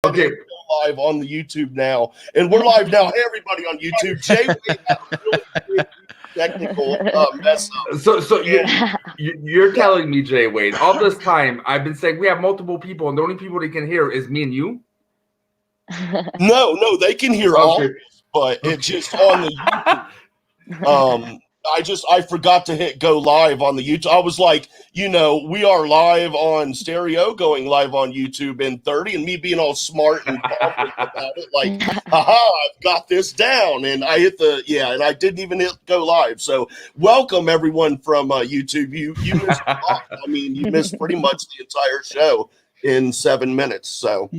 Okay. Live on the YouTube now, and we're live now. Hey, everybody on YouTube. Jay Wade had a really big technical mess up. So you're telling me, Jay Wade, all this time I've been saying we have multiple people, and the only people they can hear is me and you? No, they can hear all of this, but it's just on the YouTube. I forgot to hit go live on the YouTube. I was like, we are live on stereo, going live on YouTube in 30, and me being all smart and pompous about it, like, I've got this down. And I hit and I didn't even hit go live. So welcome everyone from YouTube. You missed a lot. I mean, you missed pretty much the entire show in 7 minutes. So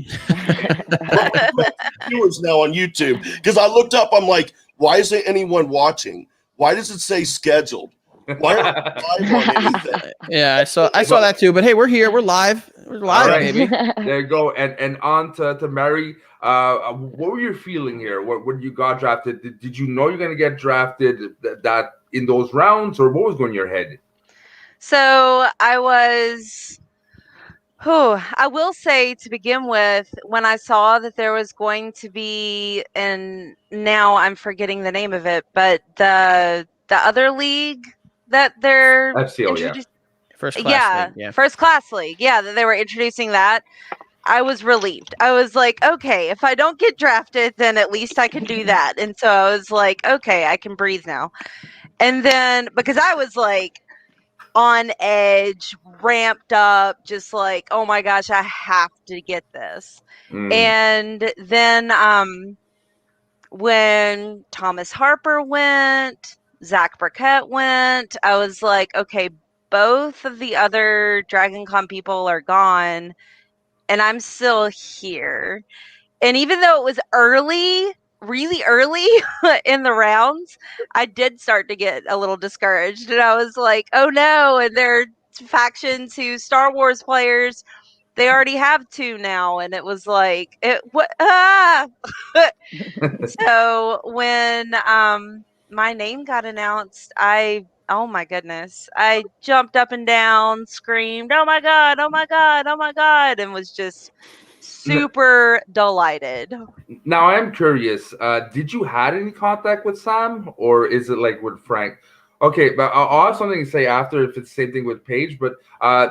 viewers now on YouTube, because I looked up, I'm like, why isn't anyone watching? Why does it say scheduled? Why aren't we live on anything? Yeah, I saw that too. But hey, we're here. We're live. We're live, right, baby. There you go. And on to Mary. What were you feeling here? When you got drafted? Did you know you're going to get drafted that in those rounds, or what was going in your head? So I will say, to begin with, when I saw that there was going to be, and now I'm forgetting the name of it, but the other league that they're introducing, First class league, First class league, that they were introducing that, I was relieved. I was like, okay, if I don't get drafted, then at least I can do that. And so I was like, okay, I can breathe now. And then, because I was like on edge, ramped up, just like, oh my gosh, I have to get this. And then when Thomas Harper went, Zach Burkett went, I was like, okay, both of the other Dragon Con people are gone, and I'm still here. And even though it was early, really early in the rounds, I did start to get a little discouraged, and I was like, oh no. And there are factions who Star Wars players, they already have 2 now, and it was like, So when my name got announced, oh my goodness, I jumped up and down, screamed, oh my god, oh my god, oh my god, and was just super delighted. Now I'm curious, did you had any contact with Sam, or is it like with Frank? Okay, but I'll have something to say after if it's the same thing with Paige. But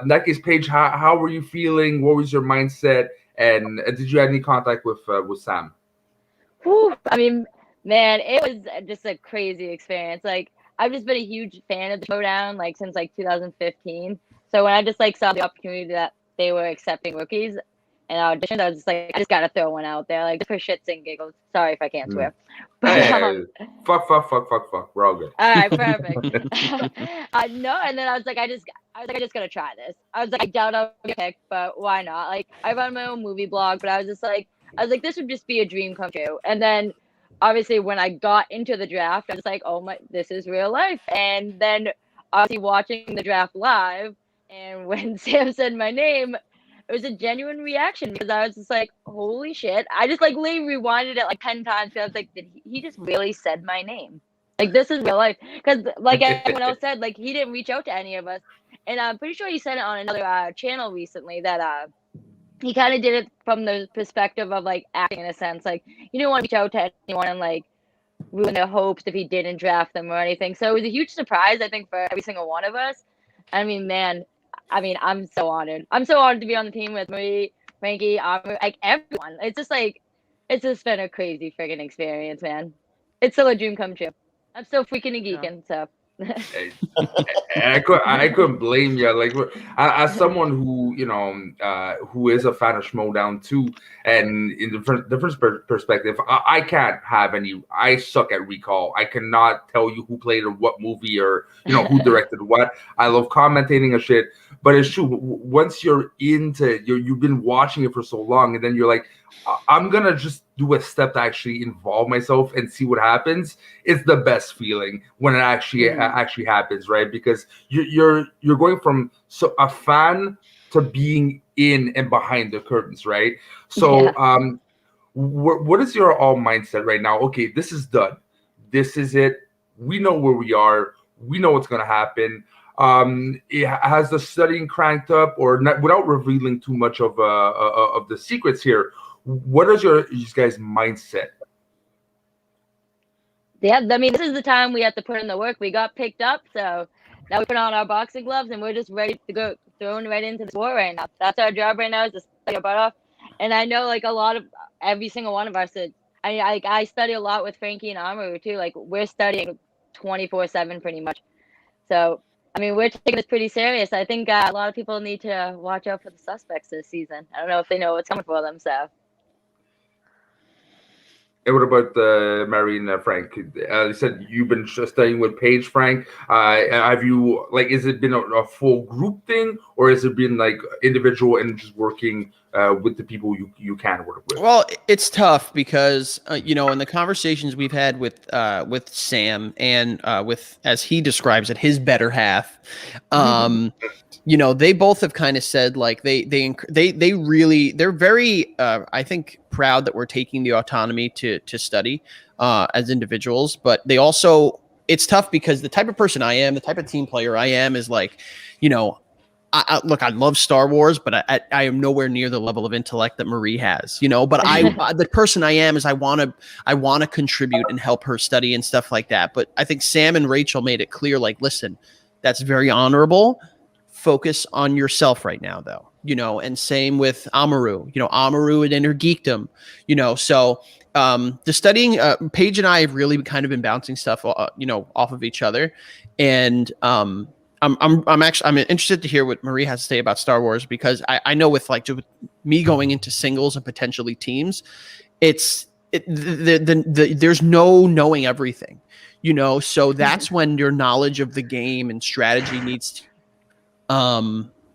in that case, Paige, how were you feeling? What was your mindset? And did you have any contact with Sam? Whew, I mean, man, it was just a crazy experience. Like, I've just been a huge fan of the Showdown, like, since, like, 2015. So when I just, like, saw the opportunity that they were accepting rookies and auditions, I was just like, I just got to throw one out there, like, just for shits and giggles. Sorry if I can't swear. But, fuck. We're all good. All right, perfect. No, and then I was like, I just got to try this. I was like, I doubt I'll get picked, but why not? Like, I run my own movie blog, but I was like, this would just be a dream come true. And then, obviously, when I got into the draft, I was like, oh my, this is real life. And then, obviously, watching the draft live, and when Sam said my name, it was a genuine reaction, because I was just like, holy shit. I just, like, literally rewinded it, like, 10 times, because I was like, did he just really said my name? Like, this is real life. Because, like everyone else said, like, he didn't reach out to any of us. And I'm pretty sure he said it on another channel recently that, he kind of did it from the perspective of, like, acting in a sense. Like, you didn't want to reach out to anyone and, like, ruin their hopes if he didn't draft them or anything. So it was a huge surprise, I think, for every single one of us. I mean, man, I'm so honored. I'm so honored to be on the team with Marie, Frankie, like, everyone. It's just been a crazy friggin' experience, man. It's still a dream come true. I'm still freaking and geeking, so. I couldn't blame you. Like, as someone who who is a fan of Schmodown too, and in the different perspective, I can't have any. I suck at recall. I cannot tell you who played in what movie or who directed what. I love commentating and shit, but it's true. Once you're into, you've been watching it for so long, and then you're like, I'm gonna just do a step to actually involve myself and see what happens. It's the best feeling when it actually happens, right? Because you're going from a fan to being in and behind the curtains, right? So what is your all mindset right now? Okay, this is done. This is it. We know where we are. We know what's gonna happen. Has the studying cranked up, or not, without revealing too much of the secrets here? What is your guys' mindset? Yeah, I mean, this is the time we have to put in the work. We got picked up, so now we put on our boxing gloves and we're just ready to go, thrown right into the sport right now. That's our job right now, is to study our butt off. And I know, like, every single one of us, I study a lot with Frankie and Amaru too. Like, we're studying 24/7 pretty much. So, I mean, we're taking this pretty serious. I think a lot of people need to watch out for the suspects this season. I don't know if they know what's coming for them, so. And what about Mary and Frank? You said you've been studying with Paige, Frank. Have you, like, has it been a full group thing, or has it been like individual and just working with the people you can work with? Well, it's tough because in the conversations we've had with Sam and with, as he describes it, his better half, they both have kind of said, like, they're very I think proud that we're taking the autonomy to study as individuals, but they also, it's tough because the type of person I am, the type of team player I am, is like, look, I love Star Wars, but I am nowhere near the level of intellect that Marie has, but the person I am is I want to contribute and help her study and stuff like that. But I think Sam and Rachel made it clear, like, listen, that's very honorable. Focus on yourself right now, though, and same with Amaru, Amaru and her geekdom, so the studying, Paige and I have really kind of been bouncing stuff, off of each other. And I'm interested to hear what Marie has to say about Star Wars, because I know with me going into singles and potentially teams, there's no knowing everything, so that's when your knowledge of the game and strategy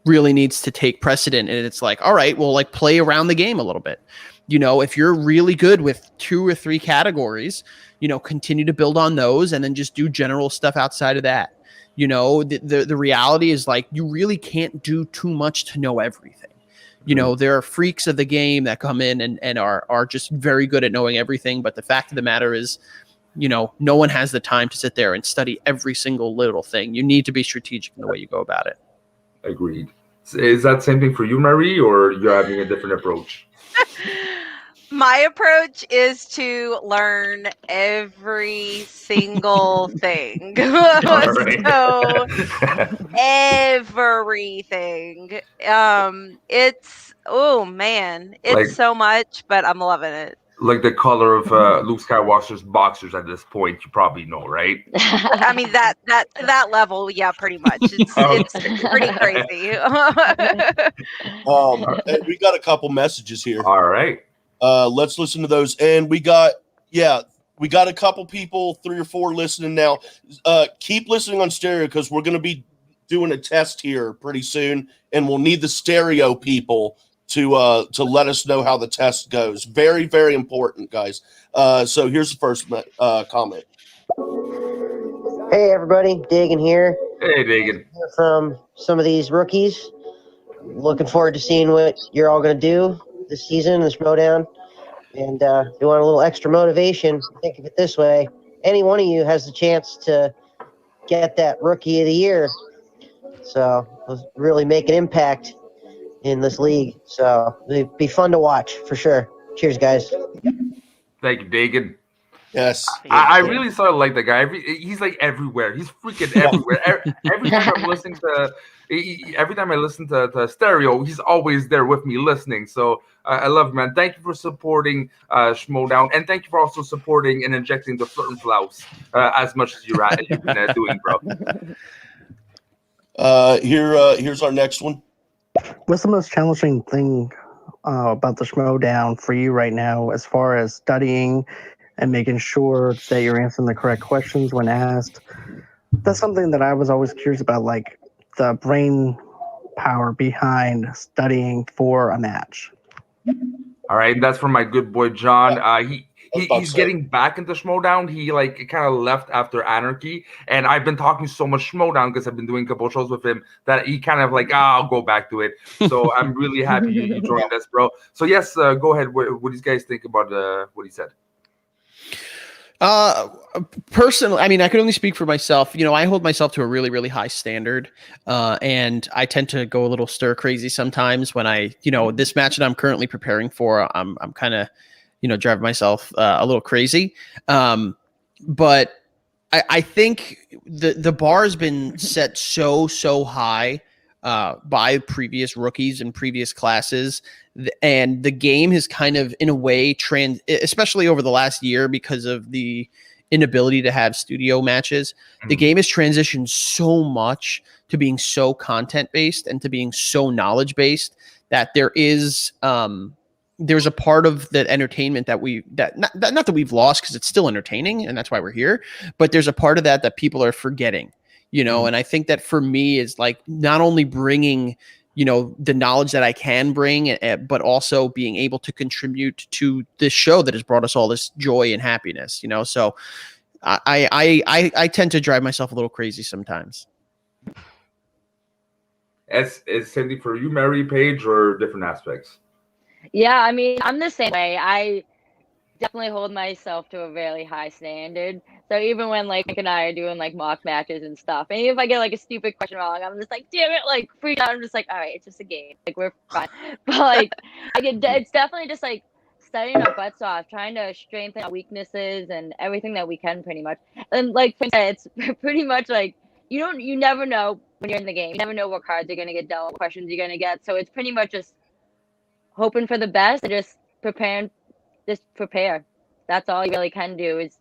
really needs to take precedent. And it's like, all right, well, like, play around the game a little bit. If you're really good with 2 or 3 categories, continue to build on those and then just do general stuff outside of that. The reality is, like, you really can't do too much to know everything. There are freaks of the game that come in and are just very good at knowing everything. But the fact of the matter is, no one has the time to sit there and study every single little thing. You need to be strategic in the way you go about it. Agreed. Is that same thing for you, Marie, or you're having a different approach? My approach is to learn every single thing. So everything. It's, oh man, it's like, so much, but I'm loving it. Like the color of Luke Skywalker's boxers at this point, you probably know, right? I mean, that level, yeah, pretty much. It's pretty crazy. We got a couple messages here. All right. Let's listen to those. And we got a couple people, 3 or 4 listening now. Keep listening on stereo, because we're going to be doing a test here pretty soon, and we'll need the stereo people to let us know how the test goes. Very, very important, guys. So here's the first comment. Hey, everybody. Dagan here. Hey, Dagan. From some of these rookies. Looking forward to seeing what you're all going to do this season, this Schmoedown. And if you want a little extra motivation, think of it this way. Any one of you has the chance to get that Rookie of the Year. So really make an impact in this league. So it'd be fun to watch for sure. Cheers, guys. Thank you, Dagan. Yes. I really sort of like the guy. He's like everywhere. He's freaking everywhere. Every time I'm listening every time I listen to stereo, he's always there with me listening. So I love it, man. Thank you for supporting Schmoedown, and thank you for also supporting and injecting the flirt and flouse as much as you've been doing, bro. Here's our next one. What's the most challenging thing about the Schmoedown for you right now, as far as studying and making sure that you're answering the correct questions when asked? That's something that I was always curious about, like the brain power behind studying for a match. All right, that's from my good boy John. He's getting back into Schmoedown. He kind of left after Anarchy, and I've been talking so much Schmoedown because I've been doing a couple shows with him that he kind of I'll go back to it. So I'm really happy you joined us, bro. So yes, go ahead. What do you guys think about what he said? Personally, I mean, I can only speak for myself. You know, I hold myself to a really, really high standard, and I tend to go a little stir crazy sometimes when this match that I'm currently preparing for, I'm kind of, driving myself a little crazy. But I think the bar has been set so high by previous rookies and previous classes, and the game has kind of, in a way, especially over the last year because of the inability to have studio matches. The game has transitioned so much to being so content based and to being so knowledge based that there's a part of the entertainment that not that we've lost, because it's still entertaining and that's why we're here, but there's a part of that people are forgetting, and I think that for me is like not only bringing the knowledge that I can bring, but also being able to contribute to this show that has brought us all this joy and happiness, so I tend to drive myself a little crazy sometimes. Is Cindy for you, Mary, Paige, or different aspects? Yeah, I mean, I'm the same way. I definitely hold myself to a really high standard. So even when like Nick and I are doing like mock matches and stuff, and even if I get like a stupid question wrong, I'm just like, damn it, like freak out. I'm just like, all right, it's just a game. Like we're fine. But like it's definitely just like studying our butts off, trying to strengthen our weaknesses and everything that we can pretty much. And like it's pretty much like you never know when you're in the game. You never know what cards you're gonna get dealt, what questions you're gonna get. So it's pretty much just hoping for the best and just prepare. That's all you really can do is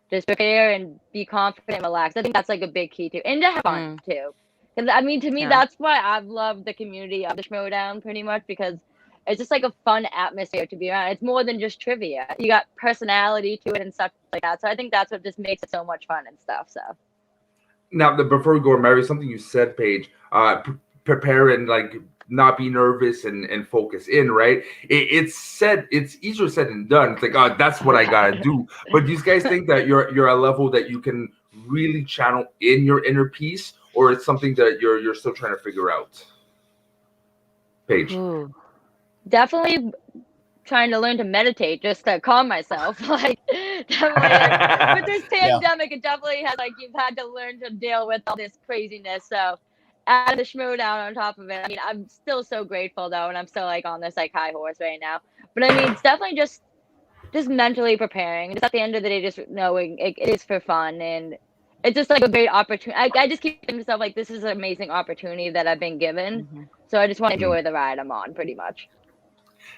just prepare and be confident and relax. I think that's like a big key too. And to have fun too. Because I mean, to me, that's why I've loved the community of the Schmoedown pretty much, because it's just like a fun atmosphere to be around. It's more than just trivia. You got personality to it and stuff like that. So I think that's what just makes it so much fun and stuff. So now, before we go, Mary, something you said, Paige, prepare and like not be nervous and focus in, right? It's easier said than done. It's like, oh, that's what I gotta do. But do you guys think that you're a level that you can really channel in your inner peace, or it's something that you're still trying to figure out? Paige. Definitely trying to learn to meditate just to calm myself. Like definitely with this pandemic, it definitely has like you've had to learn to deal with all this craziness. So add the Schmoedown on top of it. I mean, I'm still so grateful though, and I'm still like on this like high horse right now. But I mean, it's definitely just mentally preparing. Just at the end of the day, just knowing it is for fun, and it's just like a great opportunity. I just keep thinking to myself like, this is an amazing opportunity that I've been given. So I just want to enjoy the ride I'm on, pretty much.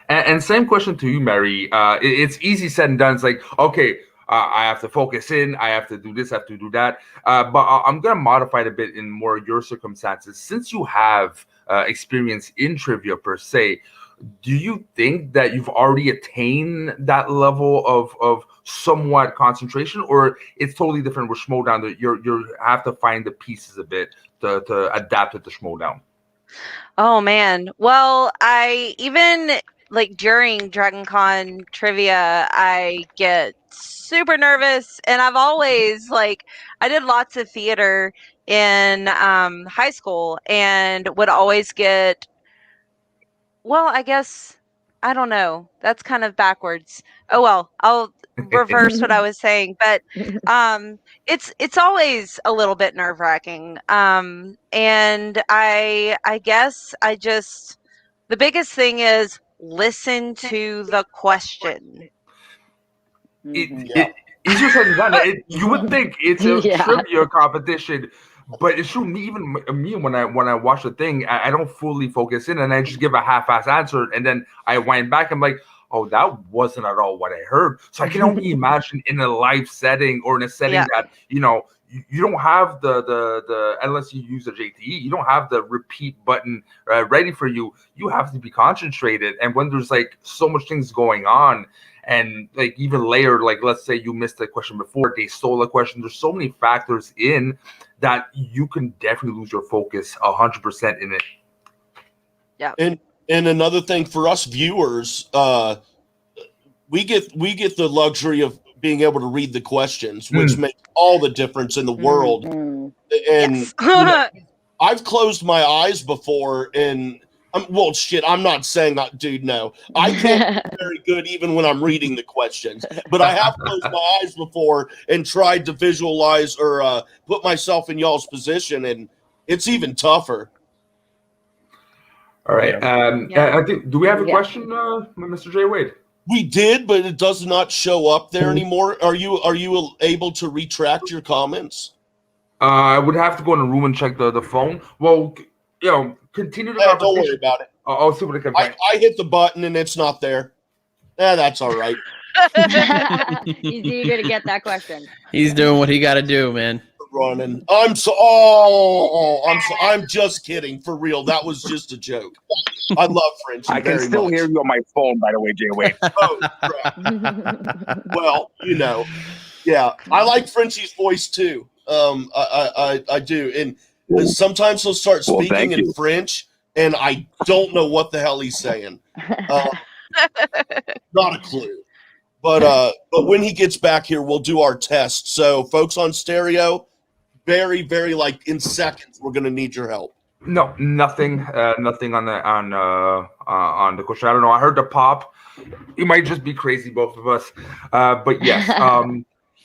And same question to you, Mary. It's easy said and done. It's like, okay, I have to focus in. I have to do this. I have to do that. But I'm going to modify it a bit in more your circumstances. Since you have experience in trivia per se, do you think that you've already attained that level of somewhat concentration, or it's totally different with Schmoedown that you have to find the pieces a bit to adapt it to Schmoedown? Oh man. Well, I even like during Dragon Con trivia, I get super nervous, and I've always like I did lots of theater in high school and would always get, well, I guess I don't know. That's kind of backwards. Oh well, I'll reverse what I was saying, but it's always a little bit nerve-wracking. And I guess the biggest thing is listen to the question. Easier said than done. You would think it's a trivia competition, but it's true. Even me, when I watch the thing, I don't fully focus in, and I just give a half-ass answer, and then I wind back. I'm like, oh, that wasn't at all what I heard. So I can only imagine in a live setting or in a setting that you don't have the unless you use a JTE, you don't have the repeat button ready for you. You have to be concentrated, and when there's like so much things going on. And like even later, like let's say you missed a question before, they stole a question. There's so many factors in that you can definitely lose your focus 100% in it. Yeah. And another thing for us viewers, we get the luxury of being able to read the questions, which makes all the difference in the world. And I've closed my eyes before, and Well, shit, I'm not saying that, dude, no. I can't be very good even when I'm reading the questions. But I have closed my eyes before and tried to visualize or put myself in y'all's position, and it's even tougher. All right. Yeah. I think, do we have a question, Mr. J. Wade? We did, but it does not show up there anymore. Are you able to retract your comments? I would have to go in the room and check the phone. Well, continue the conversation. Don't worry about it. I'll see what I can find. I hit the button and it's not there. That's all right. He's eager to get that question. He's doing what he got to do, man. Running. I'm just kidding. For real. That was just a joke. I love Frenchie. I can still hear you on my phone, by the way, Jay Wade. Oh, crap. Well, yeah. I like Frenchie's voice too. I do. And sometimes he'll start speaking in French, and I don't know what the hell he's saying. Not a clue. But when he gets back here, we'll do our test. So, folks on stereo, very, very in seconds, we're gonna need your help. No, nothing on the question. I don't know. I heard the pop. It might just be crazy, both of us. But yes,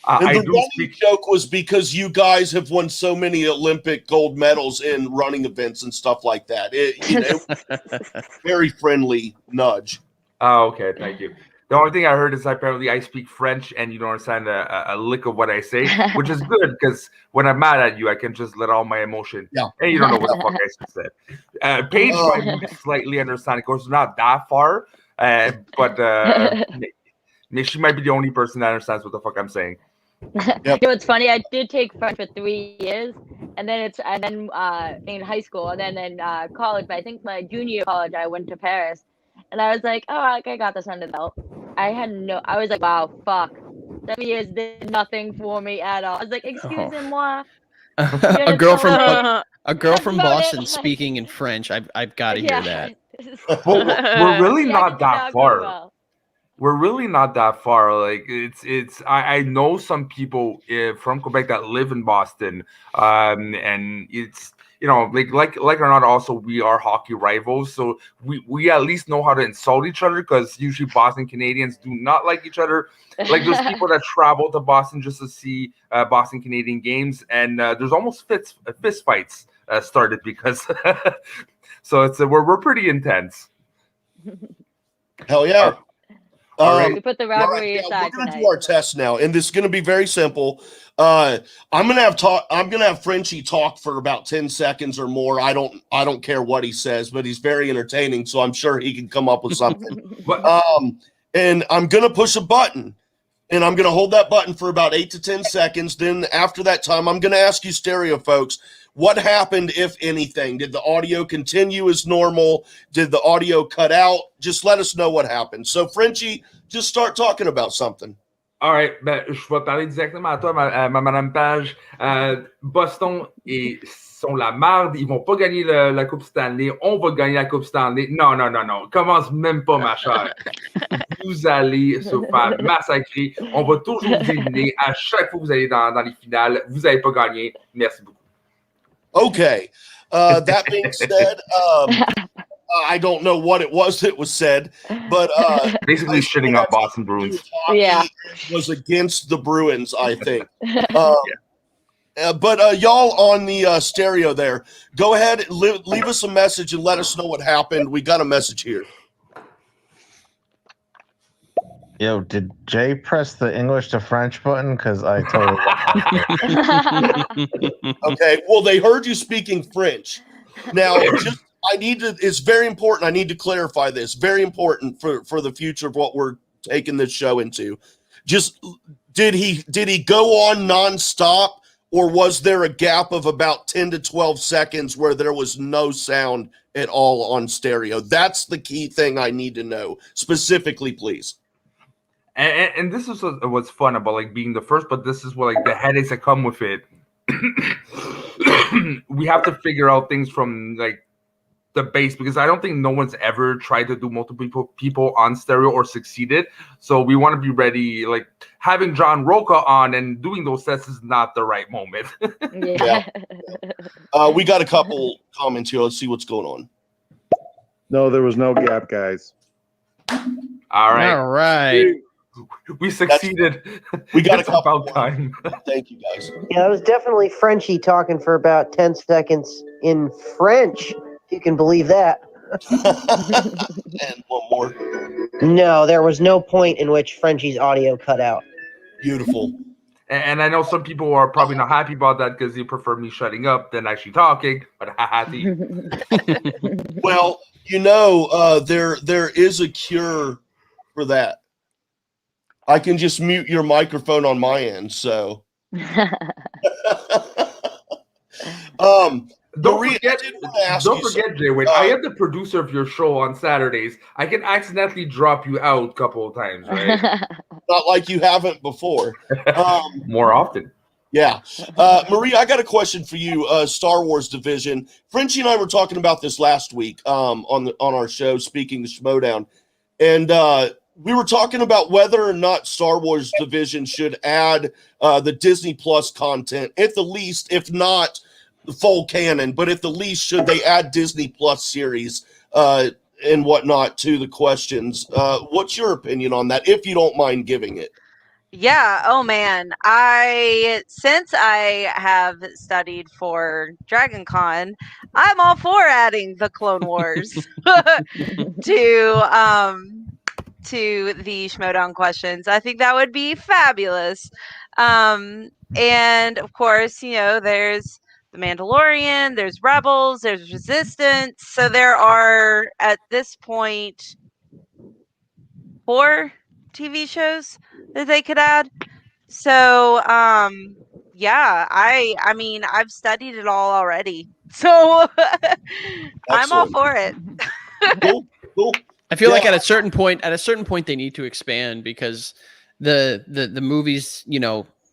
I do speak. Joke was because you guys have won so many Olympic gold medals in running events and stuff like that. Very friendly nudge. Oh, okay. Thank you. The only thing I heard is apparently I speak French and you don't understand a lick of what I say, which is good because when I'm mad at you, I can just let all my emotion. Yeah. Hey, you don't know what the fuck I just said. Paige might slightly understand. It goes not that far, but she might be the only person that understands what the fuck I'm saying. Yep. It's funny. I did take French for 3 years, and then in high school, and then in college. But I think my junior year of college, I went to Paris, and I was like, "Oh, I got this under the belt." I was like, "Wow, fuck, 7 years did nothing for me at all." I was like, "Excusez-moi." A girl from Boston speaking in French. I've got to hear that. Well, we're really not that far. Well. We're really not that far. Like I know some people from Quebec that live in Boston, and it's like or not. Also, we are hockey rivals, so we at least know how to insult each other because usually Boston Canadians do not like each other. Like there's people that travel to Boston just to see Boston Canadian games, and there's almost fist fights started because. So we're pretty intense. Hell yeah. We put the rivalry aside. We're gonna do our test now, and this is gonna be very simple. I'm gonna have Frenchie talk for about 10 seconds or more. I don't care what he says, but he's very entertaining, so I'm sure he can come up with something. And I'm gonna push a button, and I'm gonna hold that button for about 8 to 10 seconds. Then after that time, I'm gonna ask you stereo folks, what happened, if anything? Did the audio continue as normal? Did the audio cut out? Just let us know what happened. So, Frenchie, just start talking about something. All right. Je vais parler directement à toi, Madame Page. Boston sont la merde. Ils vont pas gagner la Coupe Stanley. On va gagner la Coupe Stanley. Non. Commence même pas, ma chère. Vous allez se faire massacrer. On va toujours vous éliminer. À chaque fois que vous allez dans les finales, vous n'allez pas gagner. Merci beaucoup. Okay. That being said, I don't know what it was that was said, but basically shitting up Boston Bruins. Yeah, was against the Bruins, I think. But y'all on the stereo there, go ahead, leave us a message and let us know what happened. We got a message here. Yo, did Jay press the English to French button? Because I totally. Okay, well, they heard you speaking French. Now, it's very important. I need to clarify this. Very important for the future of what we're taking this show into. Just did he go on nonstop, or was there a gap of about 10 to 12 seconds where there was no sound at all on stereo? That's the key thing I need to know specifically, please. And this is what's fun about being the first, but this is what the headaches that come with it. We have to figure out things from the base, because I don't think no one's ever tried to do multiple people on stereo or succeeded. So we want to be ready. Having John Roca on and doing those tests is not the right moment. Yeah. We got a couple comments here. Let's see what's going on. No, there was no gap, guys. All right. All right. We succeeded. We got It's a couple about time. Thank you, guys. Yeah, it was definitely Frenchie talking for about 10 seconds in French, if you can believe that. And one more. No, there was no point in which Frenchie's audio cut out. Beautiful. And I know some people are probably not happy about that because they prefer me shutting up than actually talking. But happy. Well, there is a cure for that. I can just mute your microphone on my end. So, Don't Maria, forget, Jay Wade. I am the producer of your show on Saturdays. I can accidentally drop you out a couple of times, right? Not like you haven't before. More often. Yeah. Maria, I got a question for you, Star Wars Division. Frenchie and I were talking about this last week on our show, Speaking to Schmodown. And we were talking about whether or not Star Wars Division should add the Disney Plus content, at the least, if not the full canon, but at the least, should they add Disney Plus series and whatnot to the questions? What's your opinion on that, if you don't mind giving it? Yeah. Oh man. Since I have studied for Dragon Con, I'm all for adding the Clone Wars to the Schmodown questions. I think that would be fabulous. And of course, there's the Mandalorian, there's Rebels, there's Resistance. So there are at this point 4 TV shows that they could add. So yeah, I mean I've studied it all already. So I'm all for it. Cool. I feel like at a certain point they need to expand, because the movies,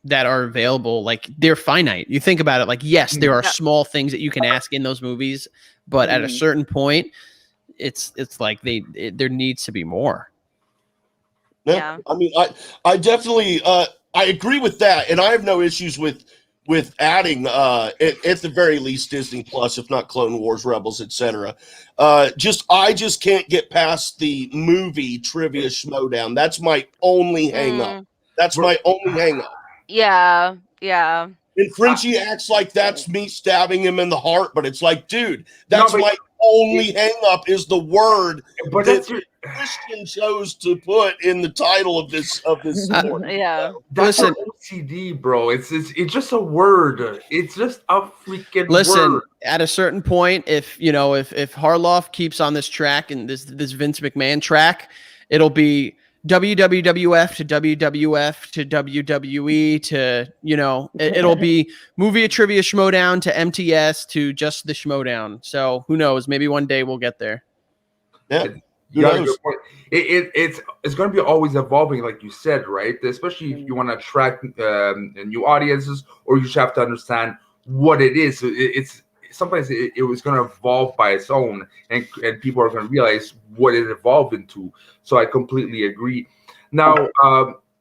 that are available, like, they're finite. You think about it, like, yes, there are small things that you can ask in those movies, but at a certain point, it's like there needs to be more. Yeah. I mean, I definitely I agree with that, and I have no issues with adding at the very least Disney Plus, if not Clone Wars, Rebels, etc. I just can't get past the movie trivia Schmodown. That's my only hang up. That's my only hang up. Yeah. And Frenchie acts like that's me stabbing him in the heart, but it's like, dude, that's my only hang up is the word that Christian chose to put in the title of this sport. Yeah. That's an OCD, bro. It's just a word. It's just a freaking word. At a certain point, if Harloff keeps on this track and this Vince McMahon track, it'll be WWF to WWF to WWE to, it'll be movie trivia Schmodown to MTS to just the Schmodown. So who knows? Maybe one day we'll get there. Yeah. You got a good point. It's going to be always evolving, like you said, right? Especially if you want to attract new audiences, or you just have to understand what it is. It's sometimes it was going to evolve by its own, and people are going to realize what it evolved into. So I completely agree. Now,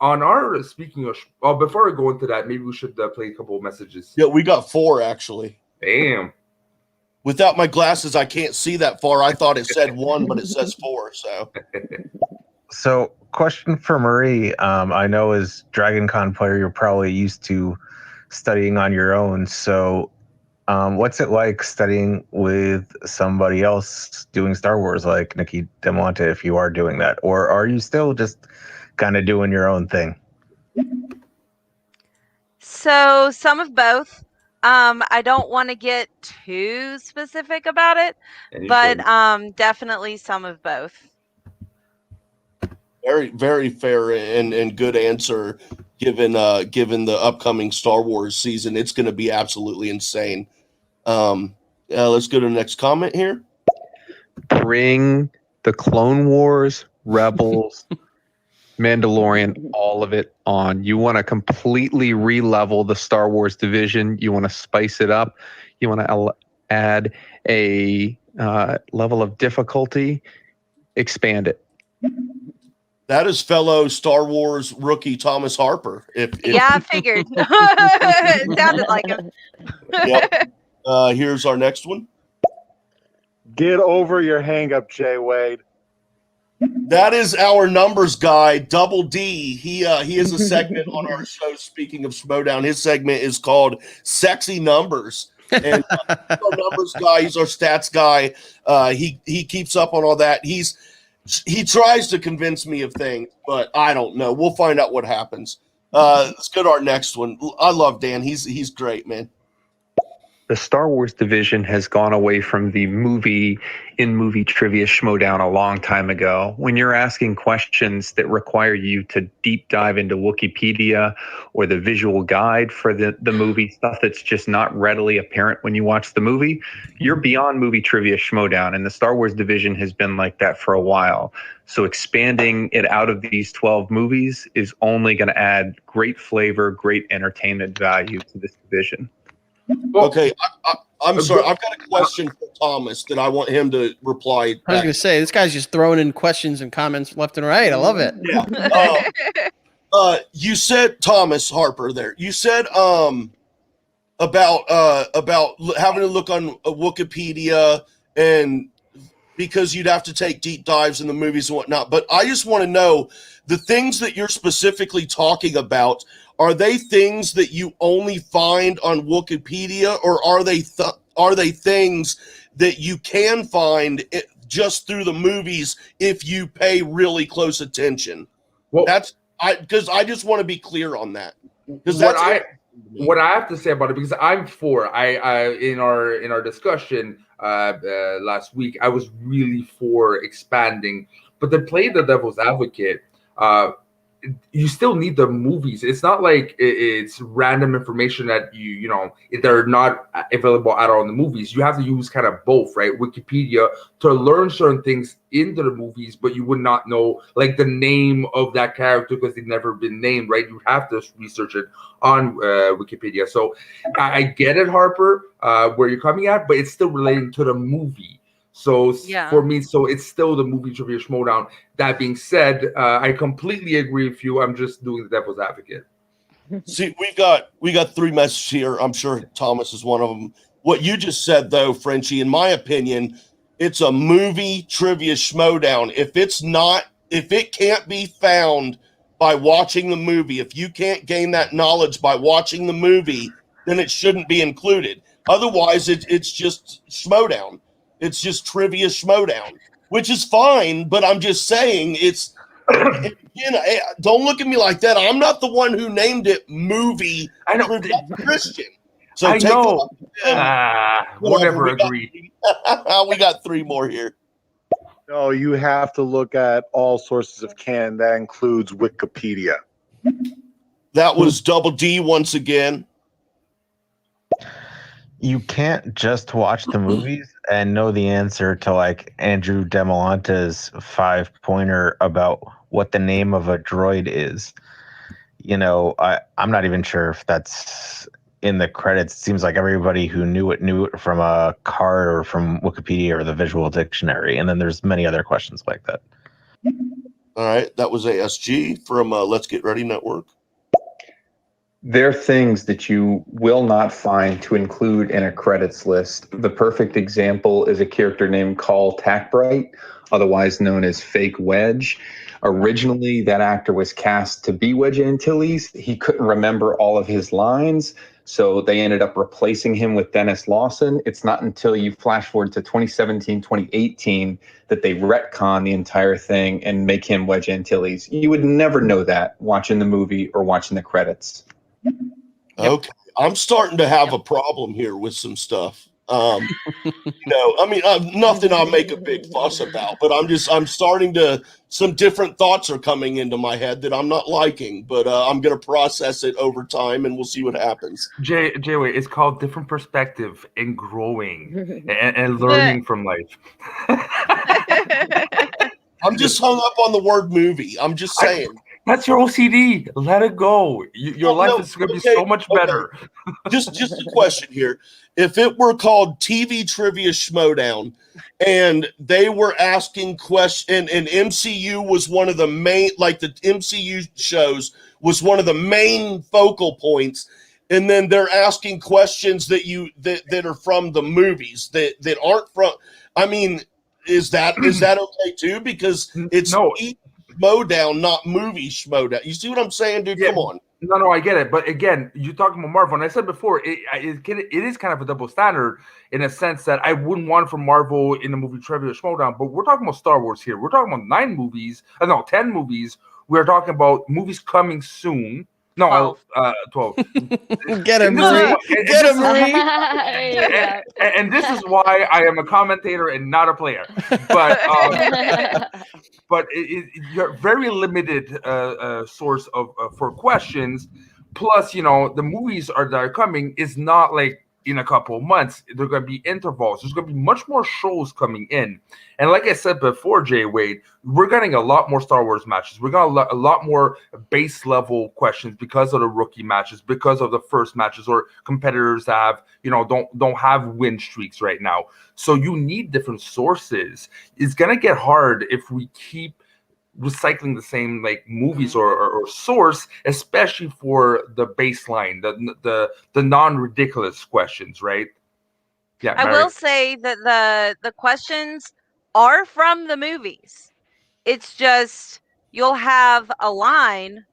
on our speaking of, before I go into that, maybe we should play a couple of messages. Yeah, we got 4 actually. Damn. Without my glasses, I can't see that far. I thought it said 1, but it says 4. So, question for Marie. I know as Dragon Con player, you're probably used to studying on your own. So, what's it like studying with somebody else doing Star Wars, like Nikki DeMonte, if you are doing that? Or are you still just kind of doing your own thing? So some of both. I don't want to get too specific about it, but definitely some of both. Very, very fair and good answer given the upcoming Star Wars season. It's going to be absolutely insane. Let's go to the next comment here. Bring the Clone Wars, Rebels, Mandalorian, all of it on. You want to completely re-level the Star Wars division. You want to spice it up. You want to add a level of difficulty. Expand it. That is fellow Star Wars rookie Thomas Harper. Yeah, I figured. It sounded like him. Yep. Here's our next one. Get over your hang up, Jay Wade. That is our numbers guy, Double D. He has a segment on our show. Speaking of Schmodown, his segment is called "Sexy Numbers." And he's our numbers guy. He's our stats guy. He keeps up on all that. He tries to convince me of things, but I don't know. We'll find out what happens. Let's go to our next one. I love Dan. He's great, man. The Star Wars division has gone away from the movie trivia Schmodown a long time ago. When you're asking questions that require you to deep dive into Wikipedia or the visual guide for the movie, stuff that's just not readily apparent when you watch the movie, you're beyond movie trivia Schmodown. And the Star Wars division has been like that for a while. So expanding it out of these 12 movies is only going to add great flavor, great entertainment value to this division. Okay, I'm sorry. I've got a question for Thomas that I want him to reply. I was going to say, this guy's just throwing in questions and comments left and right. I love it. Yeah. You said, Thomas Harper there, you said about having to look on Wikipedia and because you'd have to take deep dives in the movies and whatnot. But I just want to know the things that you're specifically talking about. Are they things that you only find on Wikipedia, or are they things that you can find just through the movies if you pay really close attention? Well, because I just want to be clear on that. Because what I have to say about it, because I'm for in our discussion last week, I was really for expanding, but to play the devil's advocate, you still need the movies. It's not like it's random information that you know they're not available at all in the movies. You have to use kind of both, right? Wikipedia to learn certain things into the movies, but you would not know like the name of that character because they've never been named, right? You have to research it on Wikipedia. So I get it, Harper, where you're coming at, but it's still relating to the movie. So for me, so it's still the movie trivia Schmodown. That being said, I completely agree with you. I'm just doing the devil's advocate. See, we got three messages here. I'm sure Thomas is one of them. What you just said, though, Frenchie, in my opinion, it's a movie trivia Schmodown. If it can't be found by watching the movie, if you can't gain that knowledge by watching the movie, then it shouldn't be included. Otherwise, it's just Schmodown. It's just trivia Schmodown, which is fine, but I'm just saying it's, you know, don't look at me like that. I'm not the one who named it movie. I know. Christian. So I know. We'll never agree. We got three more here. No, you have to look at all sources of canon. That includes Wikipedia. That was Double D once again. You can't just watch the movies and know the answer to like Andrew Demolante's 5-pointer about what the name of a droid is. You know, I'm not even sure if that's in the credits. It seems like everybody who knew it from a card or from Wikipedia or the visual dictionary. And then there's many other questions like that. All right. That was ASG from Let's Get Ready Network. There are things that you will not find to include in a credits list. The perfect example is a character named Carl Tackbright, otherwise known as Fake Wedge. Originally, that actor was cast to be Wedge Antilles. He couldn't remember all of his lines, so they ended up replacing him with Dennis Lawson. It's not until you flash forward to 2017, 2018 that they retcon the entire thing and make him Wedge Antilles. You would never know that watching the movie or watching the credits. Okay, I'm starting to have a problem here with some stuff. You know, I mean, nothing I'll make a big fuss about, but I'm starting to, some different thoughts are coming into my head that I'm not liking, but I'm going to process it over time and we'll see what happens. Jay, it's called different perspective and growing and learning from life. I'm just hung up on the word movie. I'm just saying. That's your OCD. Let it go. Your life is going to be so much better. Just a question here. If it were called TV Trivia Schmodown and they were asking questions and MCU was one of the main, like the MCU shows was one of the main focal points, and then they're asking questions that are from the movies that aren't from. I mean, is that okay too? Because it's Schmodown, not movie Schmodown. You see what I'm saying, dude? Yeah. Come on. No, I get it. But again, you're talking about Marvel. And I said before, it is kind of a double standard in a sense that I wouldn't want from Marvel in the movie Trivia Schmodown. But we're talking about Star Wars here. We're talking about 10 movies. We're talking about movies coming soon. No, 12. Get him, Marie. Get him, Marie. And this is why I am a commentator and not a player. But but you're very limited source of for questions. Plus, the movies that are coming is not like in a couple of months. They're going to be intervals. There's going to be much more shows coming in. And like I said before, Jay Wade, we're getting a lot more Star Wars matches. We're getting a lot more base level questions because of the rookie matches, because of the first matches, or competitors that have, don't have win streaks right now. So you need different sources. It's going to get hard if we keep recycling the same movies or source, especially for the baseline, the non-ridiculous questions, right? Yeah, I will say that the questions are from the movies. It's just you'll have a line,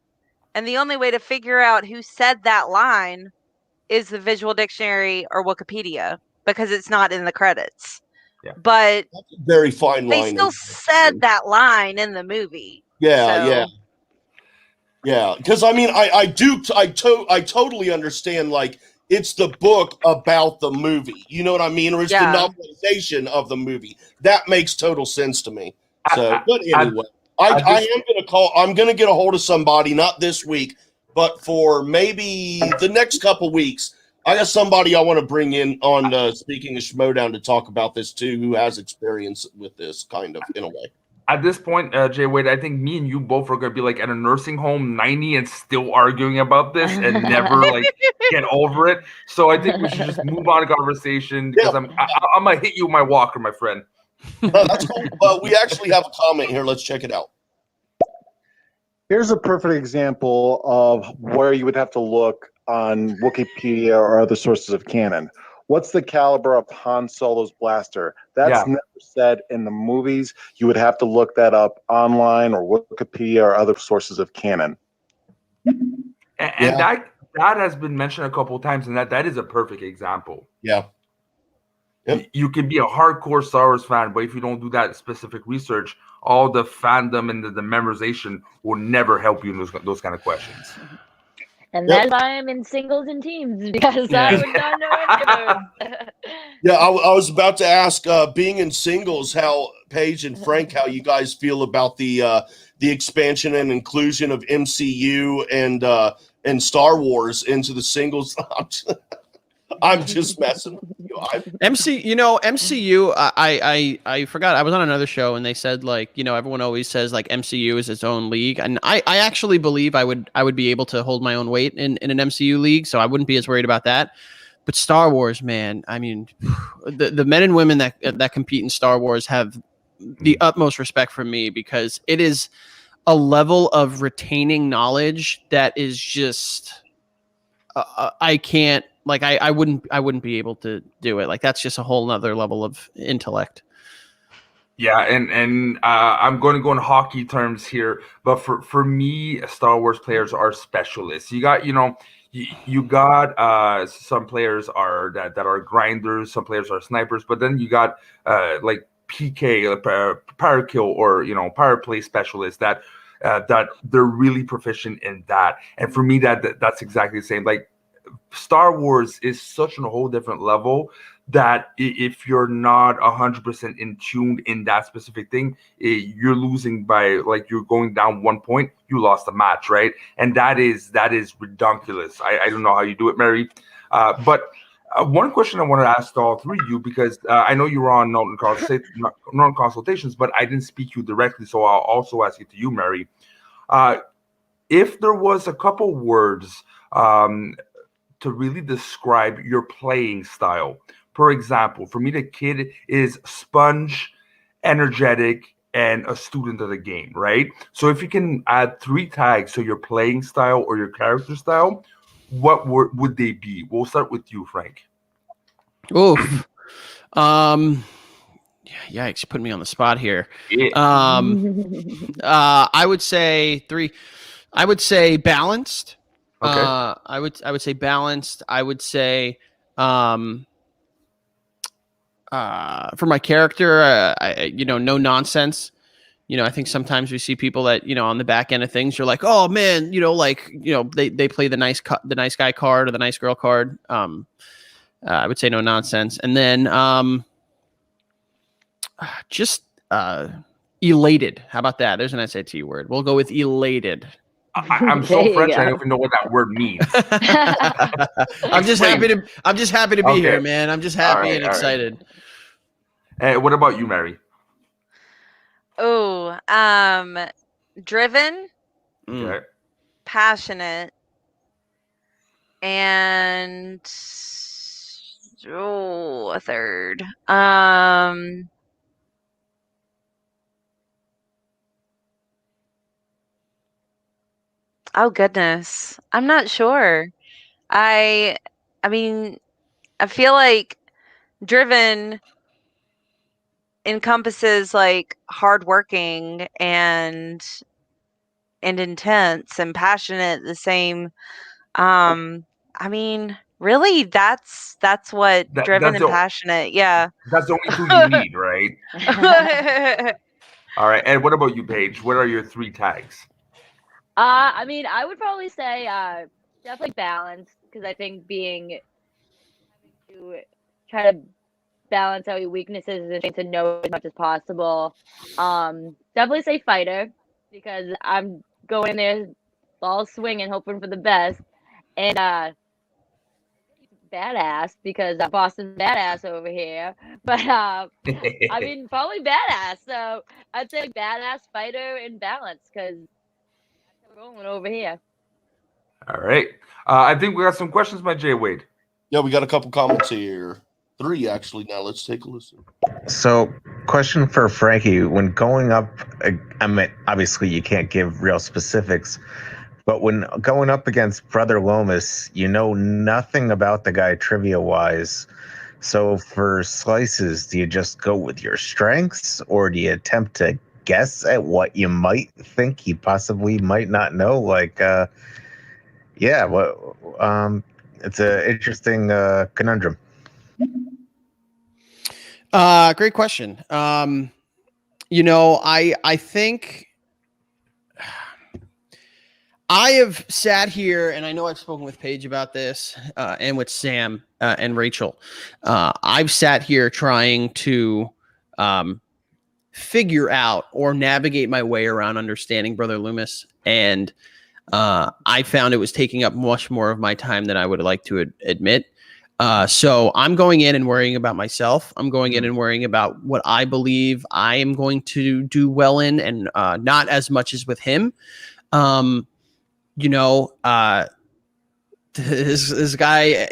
and the only way to figure out who said that line is the visual dictionary or Wikipedia, because it's not in the credits. Yeah. But that's a very fine line. They still said that line in the movie. Yeah. Because I mean, I totally understand. It's the book about the movie. You know what I mean? Or it's the novelization of the movie. That makes total sense to me. So, but anyway, I'm going to get a hold of somebody, not this week, but for maybe the next couple weeks. I got somebody I want to bring in on Speaking of Schmodown to talk about this too, who has experience with this kind of in a way. At this point, Jay Wade, I think me and you both are going to be at a nursing home 90 and still arguing about this and never get over it. So I think we should just move on to conversation because I'm going to hit you with my walker, my friend. That's cool. But we actually have a comment here. Let's check it out. Here's a perfect example of where you would have to look on Wikipedia or other sources of canon. What's the caliber of Han Solo's blaster? That's never said in the movies. You would have to look that up online or Wikipedia or other sources of canon. And that has been mentioned a couple of times, and that is a perfect example. Yeah. Yep. You can be a hardcore Star Wars fan, but if you don't do that specific research, all the fandom and the memorization will never help you in those kind of questions. And that's why I'm in singles and teams, because I would not know any of those. Yeah, I was about to ask, being in singles, how Paige and Frank, how you guys feel about the expansion and inclusion of MCU and Star Wars into the singles. I'm just messing with you. MCU, I forgot. I was on another show and they said everyone always says MCU is its own league. And I actually believe I would be able to hold my own weight in an MCU league. So I wouldn't be as worried about that. But Star Wars, man, I mean, the men and women that compete in Star Wars have the utmost respect from me, because it is a level of retaining knowledge that is just, I can't, I wouldn't be able to do it. That's just a whole nother level of intellect. Yeah, and I'm going to go in hockey terms here, but for me, Star Wars players are specialists. You got, you got some players that are grinders, some players are snipers, but then you got PK, power kill, or power play specialists that they're really proficient in that. And for me, that's exactly the same. Star Wars is such a whole different level that if you're not 100% in tuned in that specific thing, you're losing by you're going down 1 point, you lost the match, right? And that is ridiculous. I don't know how you do it, Mary. But one question I want to ask all three of you, because I know you were on non-consultations, but I didn't speak to you directly, so I'll also ask it to you, Mary. If there was a couple words to really describe your playing style. For example, for me, the kid is sponge, energetic, and a student of the game, right? So if you can add 3 tags to your playing style or your character style, what would they be? We'll start with you, Frank. Oof. Yikes, put me on the spot here. Yeah. I would say 3. I would say balanced. Okay. I would say balanced. I would say for my character, no nonsense. I think sometimes we see people that, on the back end of things, you're like, oh man, they play the nice guy card or the nice girl card. I would say no nonsense. And then just elated. How about that? There's an SAT word. We'll go with elated. I'm so French. I don't even know what that word means. I'm just happy to be here, man. I'm just happy and excited. Hey, what about you, Mary? Oh, driven, Okay. passionate, and a third. Oh goodness, I'm not sure. I mean, I feel like driven encompasses like hardworking and intense and passionate the same. I mean, really, that's what driven and passionate. Yeah. That's the only two you need, right? All right. And what about you, Paige? What are your 3 tags? I mean, I would probably say definitely balanced, because I think having to try to balance out your weaknesses and to know as much as possible. Definitely say fighter, because I'm going there ball swinging, hoping for the best, and badass, because Boston's badass over here. But I mean, probably badass. So I'd say badass, fighter, and balance, because we're rolling over here. All right. I think we got some questions by Jay Wade. Yeah, we got a couple comments here. 3 actually. Now let's take a listen. So, question for Frankie: when going up, I mean, obviously you can't give real specifics, but when going up against Brother Lomas, you know nothing about the guy trivia-wise. So for slices, do you just go with your strengths, or do you attempt to guess at what you might think he possibly might not know? Like, it's an interesting conundrum. Great question. I think I have sat here, and I know I've spoken with Paige about this, and with Sam and Rachel. I've sat here trying to figure out or navigate my way around understanding Brother Loomis, and I found it was taking up much more of my time than I would like to admit. So I'm going in and worrying about myself. I'm going in and worrying about what I believe I am going to do well in, and not as much as with him. This guy,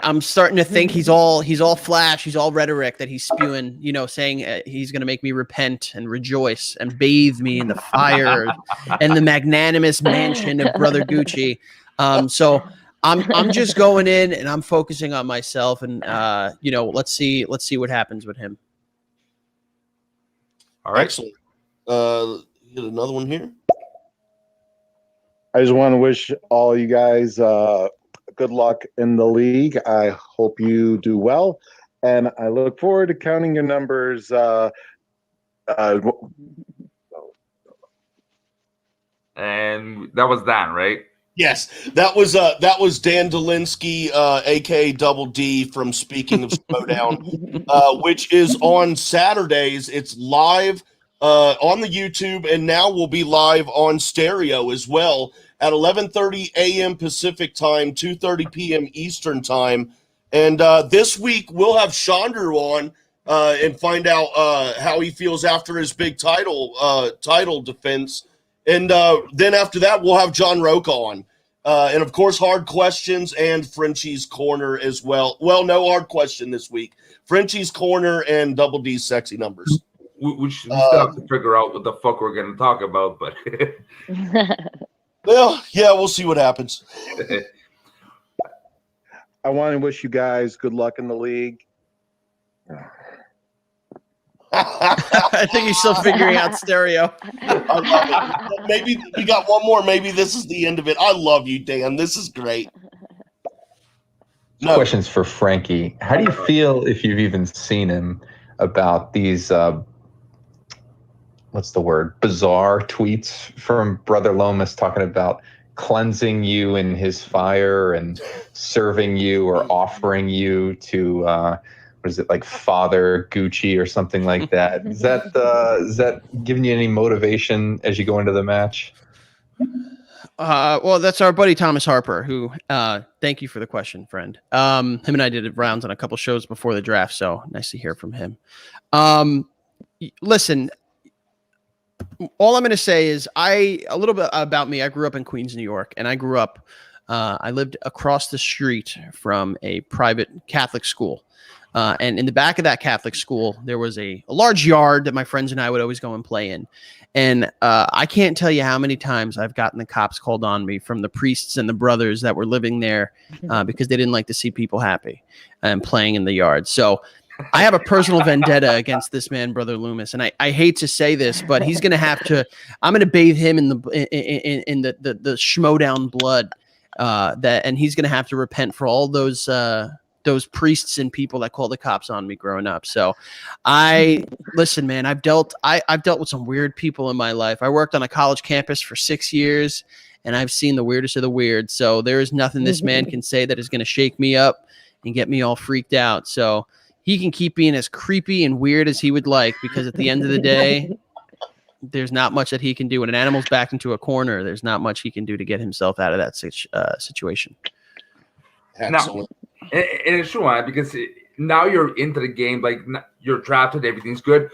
I'm starting to think he's all flash, he's all rhetoric that he's spewing, saying he's going to make me repent and rejoice and bathe me in the fire and the magnanimous mansion of Brother Gucci. So I'm just going in and I'm focusing on myself, and let's see what happens with him. All right. Excellent. Get another one here. I just want to wish all you guys good luck in the league. I hope you do well, and I look forward to counting your numbers. And that was Dan, right? Yes, that was Dan Dolinsky, aka Double D, from Speaking of Schmodown, which is on Saturdays. It's live on the YouTube, and now will be live on stereo as well at 11:30 a.m. Pacific time, 2:30 p.m. Eastern time. And this week we'll have Chandru on and find out how he feels after his big title defense. And then after that, we'll have John Roca on. And, of course, hard questions and Frenchie's Corner as well. Well, no hard question this week. Frenchie's Corner and Double D's Sexy Numbers. We still have to figure out what the fuck we're going to talk about, but... Well, yeah, we'll see what happens. I want to wish you guys good luck in the league. I think he's still figuring out stereo. I love it. Maybe we got one more. Maybe this is the end of it. I love you, Dan. This is great. This question's for Frankie. How do you feel, if you've even seen him, about these what's the word? Bizarre tweets from Brother Lomas talking about cleansing you in his fire and serving you or offering you to what is it, like Father Gucci or something like that? Is that giving you any motivation as you go into the match? Well, that's our buddy Thomas Harper, who thank you for the question, friend. Him and I did rounds on a couple shows before the draft, so nice to hear from him. Listen, all I'm going to say is a little bit about me. I grew up in Queens, New York, and I lived across the street from a private Catholic school. And in the back of that Catholic school, there was a large yard that my friends and I would always go and play in. And I can't tell you how many times I've gotten the cops called on me from the priests and the brothers that were living there because they didn't like to see people happy and playing in the yard. So I have a personal vendetta against this man, Brother Loomis. And I hate to say this, but he's going to have to, I'm going to bathe him in the Schmodown blood and he's going to have to repent for all those priests and people that call the cops on me growing up. So listen, man, I've dealt with some weird people in my life. I worked on a college campus for 6 years and I've seen the weirdest of the weird. So there is nothing this man can say that is going to shake me up and get me all freaked out. So he can keep being as creepy and weird as he would like, because at the end of the day, there's not much that he can do. When an animal's backed into a corner, there's not much he can do to get himself out of that situation. Excellent. And it's true, man, because now you're into the game, like you're drafted, everything's good.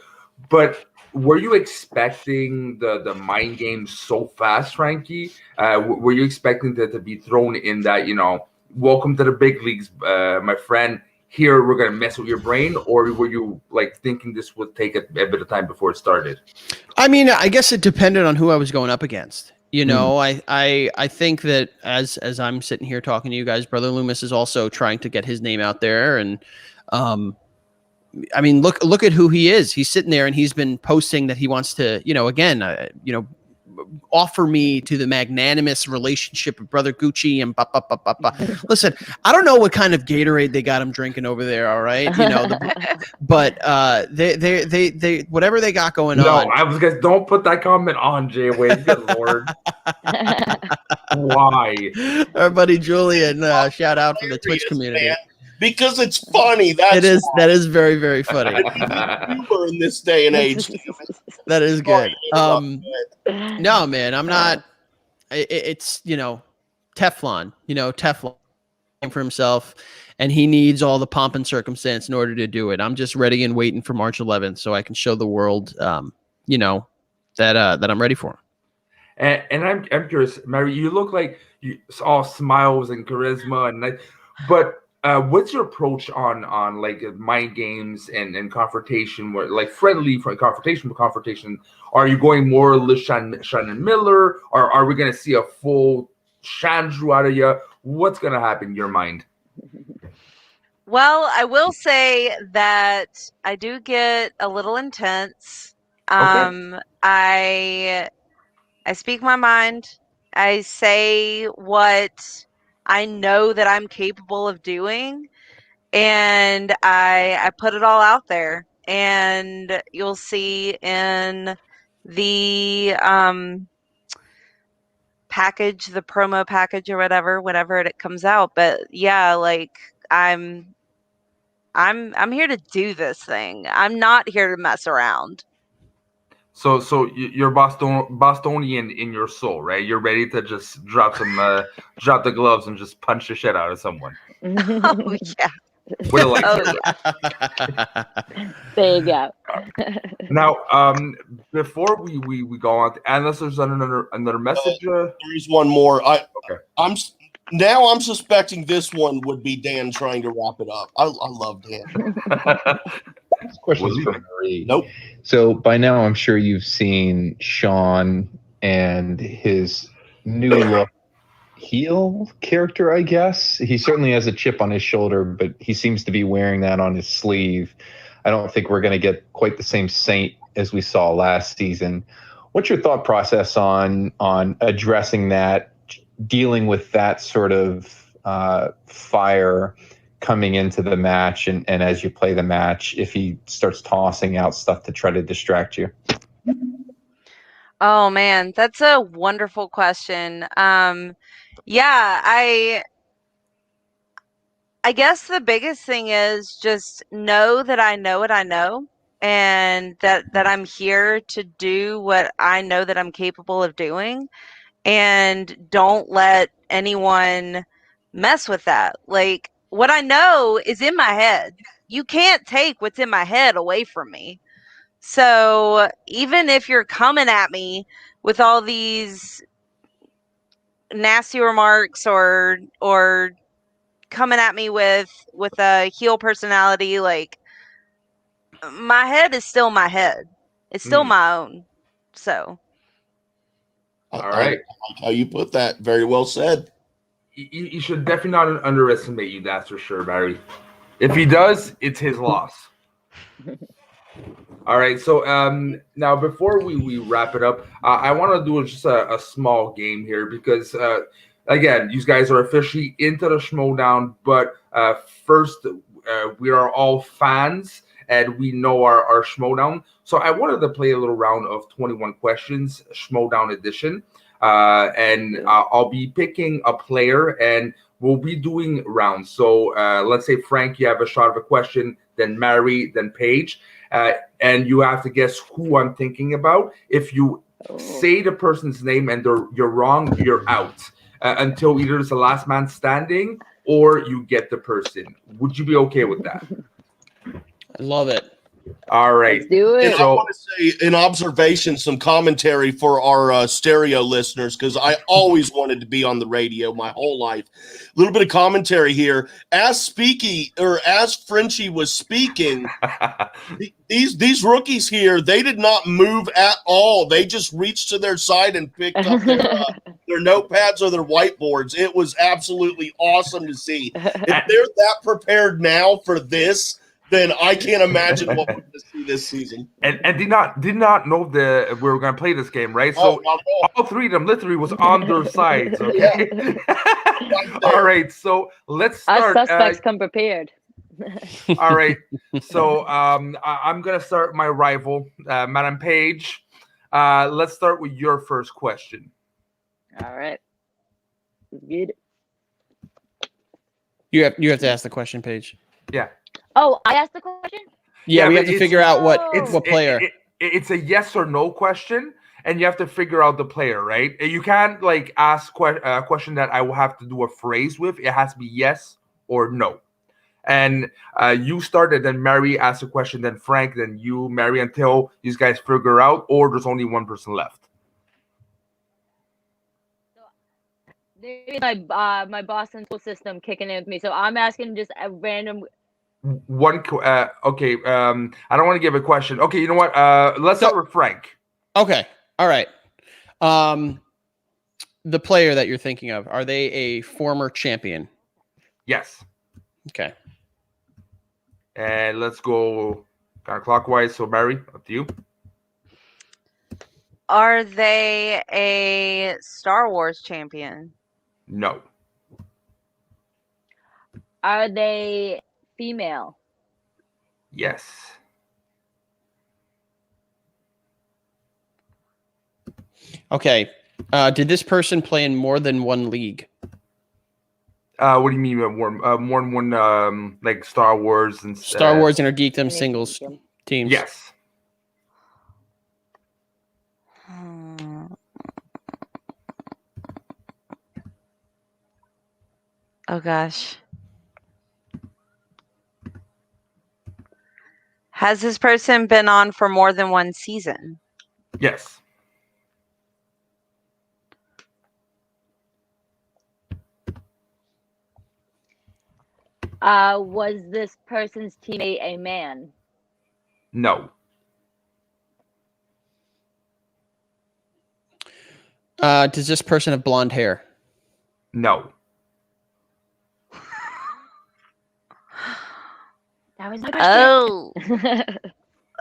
But were you expecting the mind game so fast, Frankie? Were you expecting to be thrown in that, welcome to the big leagues, my friend? Here, we're going to mess with your brain? Or were you like thinking this would take a bit of time before it started? I mean, I guess it depended on who I was going up against. I think that as I'm sitting here talking to you guys, Brother Loomis is also trying to get his name out there. And I mean, look at who he is. He's sitting there and he's been posting that he wants to, offer me to the magnanimous relationship of Brother Gucci and Listen, I don't know what kind of Gatorade they got him drinking over there. All right. But they whatever they got going on. No, I was guys, don't put that comment on, Jay Wade. Good Lord. Why? Our buddy Julian, shout out from the Twitch community. Man. Because it's funny. That is very, very funny. Humor in this day and age. That is good. No, man, I'm not. It's Teflon. Teflon for himself, and he needs all the pomp and circumstance in order to do it. I'm just ready and waiting for March 11th so I can show the world, that I'm ready for him. And I'm curious, Mary. You look like you all smiles and charisma, but. What's your approach on like mind games and confrontation, where like friendly for confrontation? Are you going more Shannon Miller, or are we going to see a full Chandru out of you? What's going to happen in your mind? Well, I will say that I do get a little intense. Okay. I speak my mind. I say what I know that I'm capable of doing, and I put it all out there, and you'll see in the package, the promo package or whatever, whenever it comes out. But yeah, like I'm here to do this thing. I'm not here to mess around. So you're Bostonian in your soul, right? You're ready to just drop the gloves and just punch the shit out of someone. Oh yeah. There you go. Now, before we go on, unless there's another message. There is one more. I'm suspecting this one would be Dan trying to wrap it up. I love Dan. This question is for Marie. Nope. So by now, I'm sure you've seen Sean and his new look. heel character, I guess. He certainly has a chip on his shoulder, but he seems to be wearing that on his sleeve. I don't think we're going to get quite the same Saint as we saw last season. What's your thought process on addressing that, dealing with that sort of fire coming into the match, and as you play the match, if he starts tossing out stuff to try to distract you? Oh man, that's a wonderful question. Yeah, I guess the biggest thing is just know that I know what I know, and that I'm here to do what I know that I'm capable of doing, and don't let anyone mess with that. Like, what I know is in my head. You can't take what's in my head away from me. So even if you're coming at me with all these nasty remarks or coming at me with a heel personality, like, my head is still my head. It's still my own. So All right. I like how you put that. Very well said. He should definitely not underestimate you, that's for sure, Barry. If he does, it's his loss. All right, so now before we wrap it up, I want to do just a small game here because, again, you guys are officially into the Schmodown, but first, we are all fans and we know our Schmodown. So I wanted to play a little round of 21 questions, Schmodown edition, and I'll be picking a player and we'll be doing rounds. So let's say, Frank, you have a shot of a question, then Mary, then Paige. And you have to guess who I'm thinking about. If you say the person's name and you're wrong, you're out until either it's the last man standing or you get the person. Would you be okay with that? I love it. All right. Let's do it. And I want to say, in observation, some commentary for our stereo listeners, because I always wanted to be on the radio my whole life. A little bit of commentary here. As Frenchie was speaking, these rookies here, they did not move at all. They just reached to their side and picked up their notepads or their whiteboards. It was absolutely awesome to see. If they're that prepared now for this, then I can't imagine what we're going to see this season. And did not know that we were going to play this game, right? So all three of them literally was on their sides. Okay. Yeah. All right. So let's start. Our suspects come prepared. All right. So I'm going to start my rival, Madam Paige. Let's start with your first question. All right. Good. You have to ask the question, Paige. Yeah. Oh, I asked the question? Yeah, we have to figure out what player. It's a yes or no question, and you have to figure out the player, right? You can't like ask a question that I will have to do a phrase with. It has to be yes or no. And you started, then Mary asked a question, then Frank, then you, Mary, until these guys figure out, or there's only one person left. There's my Boston school system kicking in with me, so I'm asking just a random. One okay. I don't want to give a question. Okay, you know what? Let's start with Frank. Okay. All right. The player that you're thinking of, are they a former champion? Yes. Okay. And let's go kind of clockwise. So, Mary, up to you. Are they a Star Wars champion? No. Are they female? Yes. Okay. Did this person play in more than one league? What do you mean by more than one? Like Star Wars and Star Wars Intergeekdom singles teams. Yes. Oh gosh. Has this person been on for more than one season? Yes. Was this person's teammate a man? No. Does this person have blonde hair? No. That was my Oh.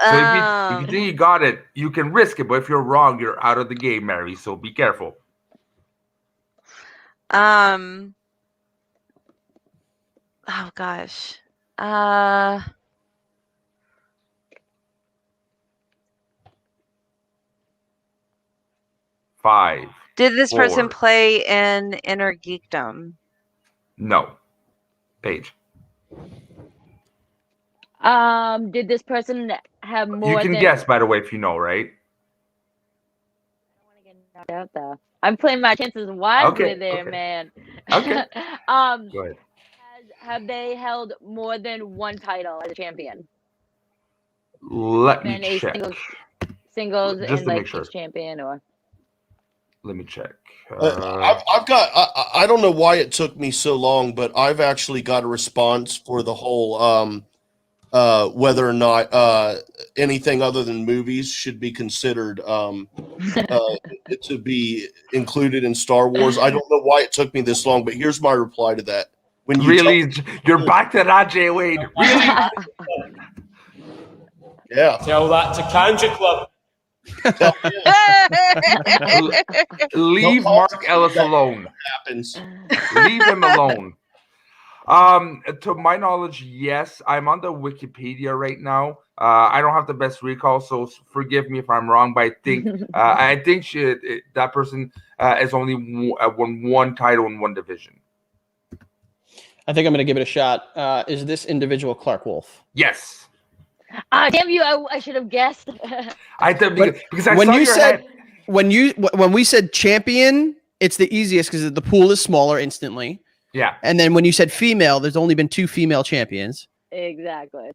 So if you think you got it, you can risk it. But if you're wrong, you're out of the game, Mary. So be careful. Oh gosh. 5. Did this person 4. play in Inner Geekdom? No. Paige. Did this person have more You can than guess, by the way, if you know, right? knocked out though? I'm playing my chances wisely Okay, there, okay. man. Okay. Um, Go ahead. have they held more than one title as a champion? Let me Been a check. singles Just and to like make sure. each champion, or Let me check. I've got. I don't know why it took me so long, but I've actually got a response for the whole whether or not anything other than movies should be considered to be included in Star Wars. I don't know why it took me this long, but here's my reply to that. When you Really? You're back to that, Jay Wade. Really? Yeah. Tell that to Kanja Club. Leave Mark Ellis alone. Happens. Leave him alone. To my knowledge, yes, I'm on the Wikipedia right now. I don't have the best recall, so forgive me if I'm wrong. But I think that person has only won one title in one division. I think I'm going to give it a shot. Is this individual Clark Wolf? Yes. Damn you! I should have guessed. I thought because I when saw you your said head. when we said champion, it's the easiest because the pool is smaller instantly. Yeah. And then when you said female, there's only been 2 female champions. Exactly.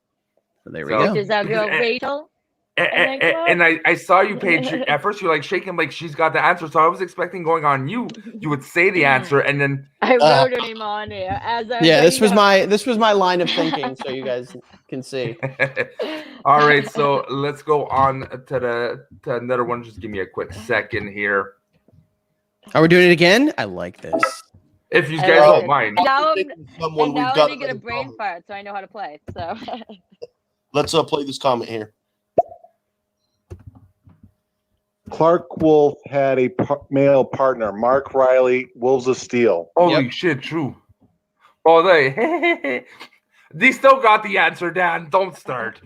So there we go. Which is our girl Rachel. And I saw you, Paige. At first, you're like shaking, like she's got the answer. So I was expecting going on you would say the answer, and then I wrote her name on here as a this was my line of thinking, so you guys can see. All right, so let's go on to another one. Just give me a quick second here. Are we doing it again? I like this. If you guys don't mind. Now Someone we've I'm got gonna get a brain fart, so I know how to play. So Let's play this comment here. Clark Wolf had a male partner, Mark Riley, Wolves of Steel. Holy shit, true. Oh, they still got the answer, Dan. Don't start.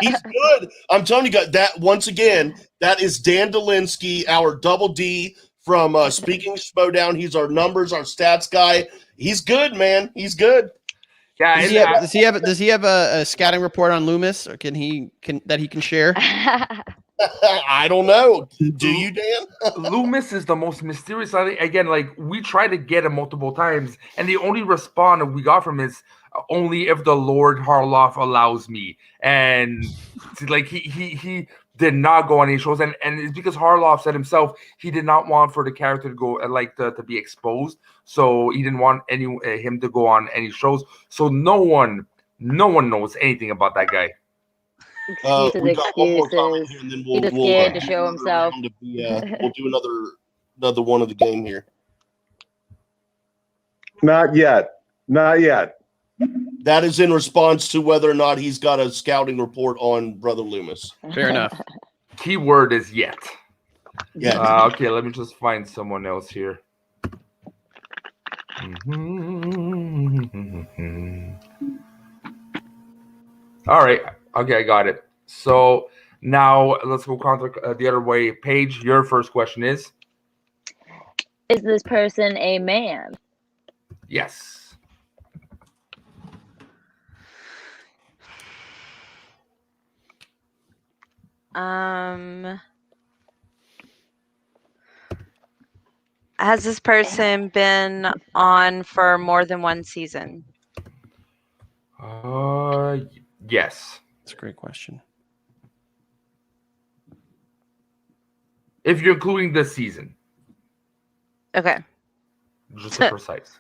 He's good. I'm telling you guys that once again, that is Dan Dolinsky, our double D from Speaking Schmodown. He's our numbers, our stats guy. He's good, man. He's good. Yeah. Does he have a scouting report on Loomis, or can he share? I don't know. Do you, Dan? Loomis is the most mysterious. Again, like we tried to get him multiple times, and the only response we got from him is only if the Lord Harloff allows me. And like he did not go on any shows, and it's because Harloff said himself he did not want for the character to go to be exposed, so he didn't want him to go on any shows. So no one knows anything about that guy. excuses. And then He's just scared to show himself. We'll do another one of the game here. Not yet. That is in response to whether or not he's got a scouting report on Brother Loomis. Fair enough. Keyword is yet. Yeah. Okay, let me just find someone else here. All right. Okay, I got it. So now let's go counter the other way. Paige, your first question is? Is this person a man? Yes. Has this person been on for more than one season? Yes. That's a great question. If you're including this season. Okay. Just to precise.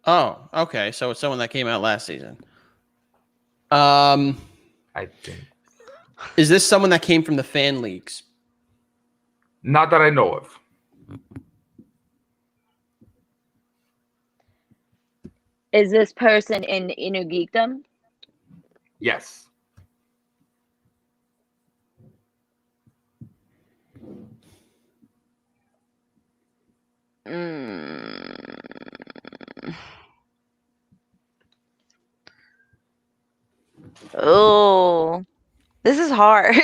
Oh, okay. So it's someone that came out last season. I think. Is this someone that came from the fan leagues? Not that I know of. Is this person in Inner Geekdom? Yes. Oh, this is hard.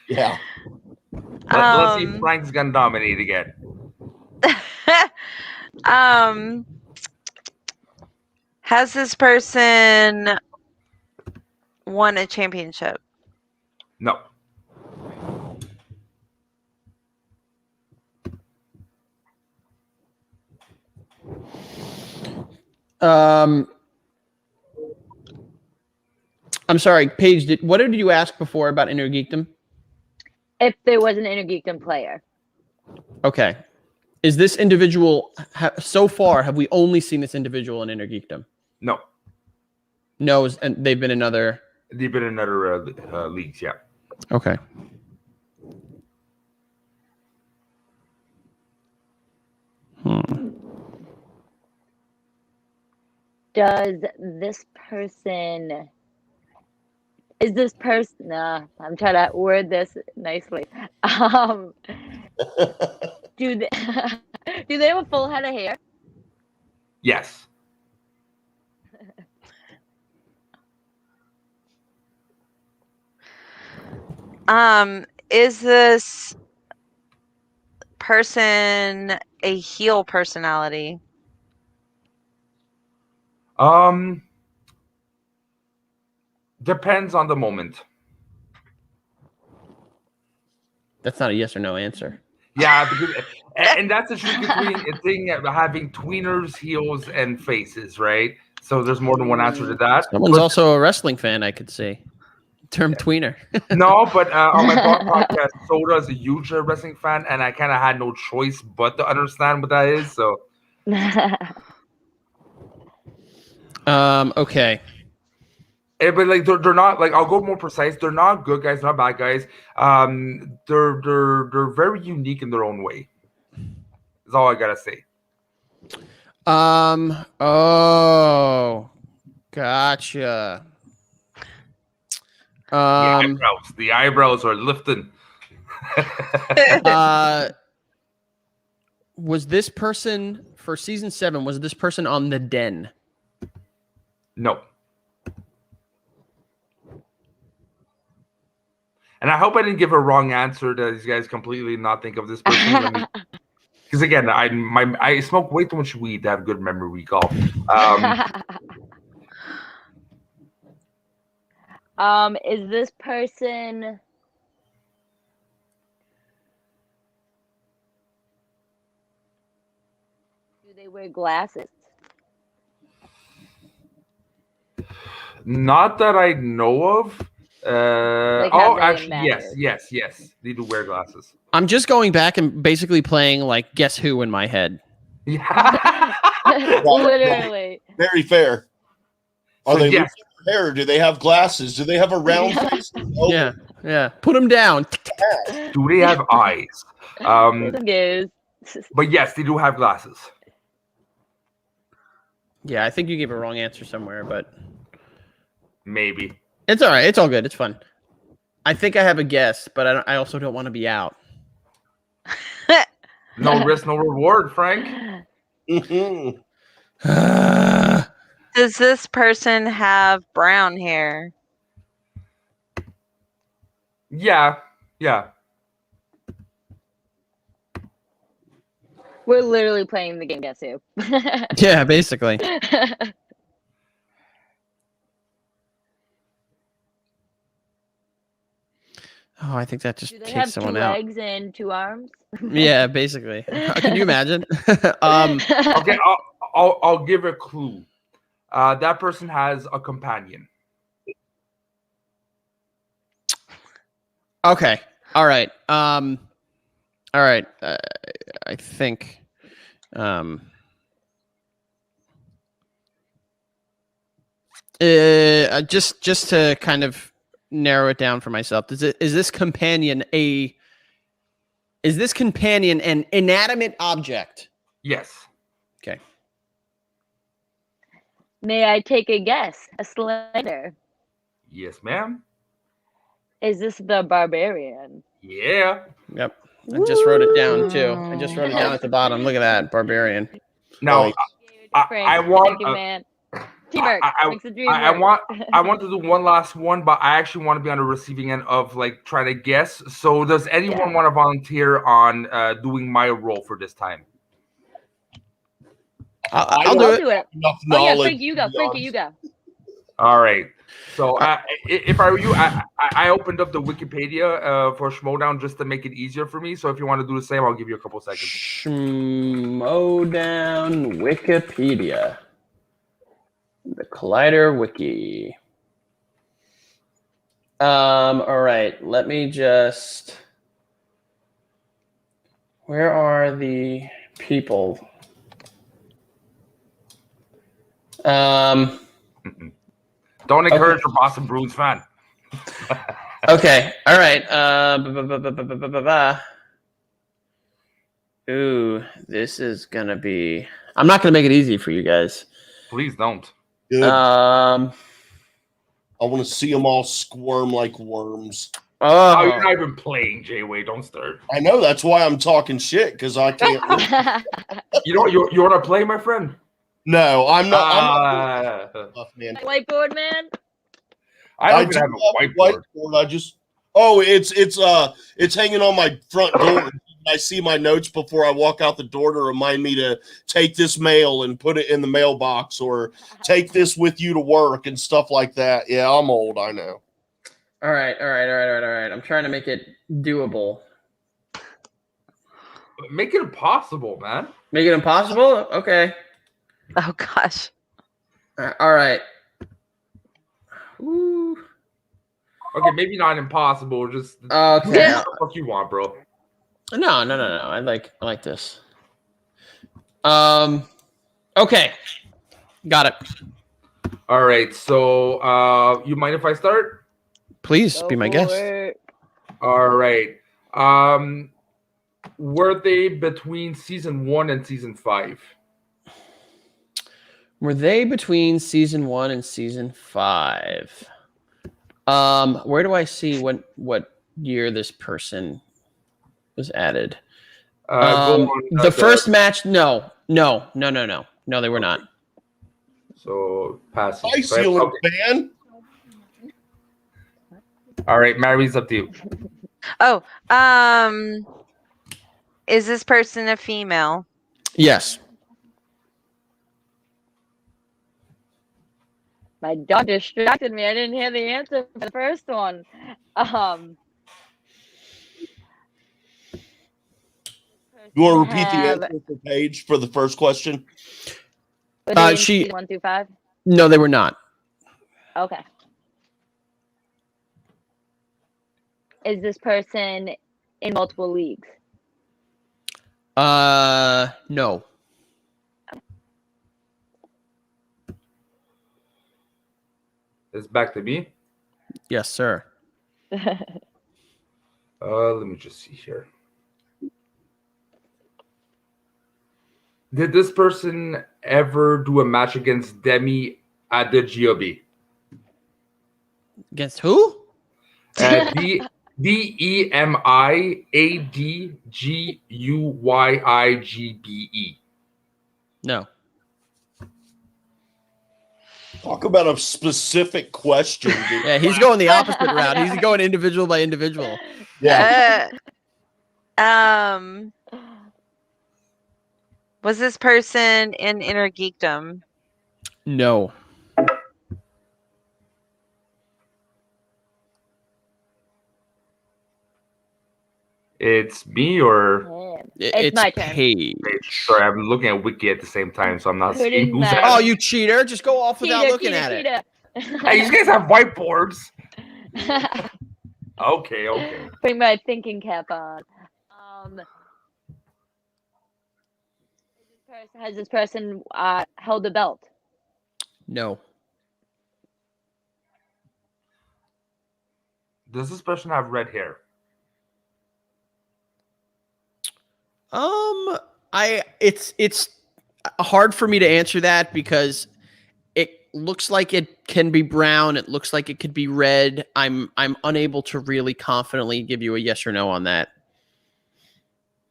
Yeah. Let's see if Frank's gonna dominate again. Has this person won a championship? No. I'm sorry, Paige. What did you ask before about Inner Geekdom? If there was an Inner Geekdom player. Okay. Is this individual so far? Have we only seen this individual in Inner Geekdom? No. No, and they've been in other. They've been in other leagues. Yeah. Okay. Does this person? Is this person? Nah, I'm trying to word this nicely. Do they do they have a full head of hair? Yes. Is this person a heel personality? Depends on the moment. That's not a yes or no answer. Yeah, because, and that's the tricky thing having tweeners, heels, and faces, right? So there's more than one answer to that. Someone's also a wrestling fan, I could see. Term tweener. No, but on my podcast, Soda is a huge wrestling fan, and I kind of had no choice but to understand what that is. So, okay. but like they're not like I'll go more precise. They're not good guys, not bad guys. They're very unique in their own way. That's all I gotta say. Oh, gotcha. The eyebrows are lifting. Was this person for season 7? Was this person on The Den? No. And I hope I didn't give a wrong answer that these guys completely not think of this person. Because again, I smoke way too much weed to have good memory recall. Is this person? Do they wear glasses? Not that I know of. Actually, yes. They do wear glasses. I'm just going back and basically playing like Guess Who in my head. Yeah. Literally. Very fair. Are So, they yes. losing their hair? Do they have glasses? Do they have a round face? Yeah. Put them down. Do they have eyes? But yes, they do have glasses. Yeah, I think you gave a wrong answer somewhere, but maybe it's all right. It's all good. It's fun. I think I have a guess, but I also don't want to be out. No risk, no reward, Frank. Does this person have brown hair? Yeah. We're literally playing the game Guess Who. Yeah, basically. Oh, I think that just Do they takes have someone 2 out. legs and 2 arms? Yeah, basically. Can you imagine? Okay, I'll give a clue. That person has a companion. Okay. All right. All right. I think. Just to kind of narrow it down for myself, is this companion an inanimate object? Yes. Okay. May I take a guess? A slander. Yes, ma'am. Is this the barbarian? Yeah. Yep. I just wrote it down too. I just wrote it down at the bottom. Look at that, barbarian. Now, Nice. I want. Thank you, man. Teamwork makes the dream I work. want to do one last one, but I actually want to be on the receiving end of like trying to guess. So, does anyone want to volunteer on doing my role for this time? I'll do it. Enough Oh yeah, knowledge. Frankie, you go. Frankie, you go. All right. So, if I were you, I opened up the Wikipedia for Schmodown just to make it easier for me. So, if you want to do the same, I'll give you a couple seconds. Schmodown Wikipedia. The Collider Wiki. All right, let me just. Where are the people? Don't encourage your Boston Bruins fan. Okay, all right. Ooh, this is gonna be. I'm not gonna make it easy for you guys. Please don't. Good. I want to see them all squirm like worms. Oh, you're not even playing, J-Way. Don't start. I know. That's why I'm talking shit, because I can't. You want to play, my friend? No, I'm not. Man. Whiteboard man. I don't even have a whiteboard. I just. Oh, it's hanging on my front door. I see my notes before I walk out the door to remind me to take this mail and put it in the mailbox, or take this with you to work and stuff like that. Yeah, I'm old. I know. All right. I'm trying to make it doable. Make it impossible, man. Make it impossible? Okay. Oh gosh. All right. Ooh. Okay, maybe not impossible. Just Okay. What the fuck you want, bro? No. I like this. Okay. Got it. All right. So, you mind if I start? Please be my guest. All right. Were they between season 1 and season 5? Were they between season 1 and season 5? Where do I see what year this person was added? The first match, no, they were not. So passing. I ceiling fan. All right, Mary's up to you. Oh, is this person a female? Yes. My dog distracted me. I didn't hear the answer for the first one. You want to repeat the answer for Paige for the first question? She 1 through 5. No, they were not. Okay. Is this person in multiple leagues? No. It's back to me. Yes, sir. Let me just see here. Did this person ever do a match against Demi at the GOB? Against who? DemiAdGuyigbe. No. Talk about a specific question, dude. Yeah, he's going the opposite route. He's going individual by individual. Yeah. Was this person in Inner Geekdom? No. It's me or It's my turn. Paige. Sorry, I'm looking at Wiki at the same time, so I'm not Who seeing didn't who's matter. at. Oh, you cheater. Just go off without looking at it. Hey, you guys have whiteboards. Okay. Putting my thinking cap on. Has this person held a belt? No. Does this person have red hair? It's hard for me to answer that because it looks like it can be brown. It looks like it could be red. I'm unable to really confidently give you a yes or no on that.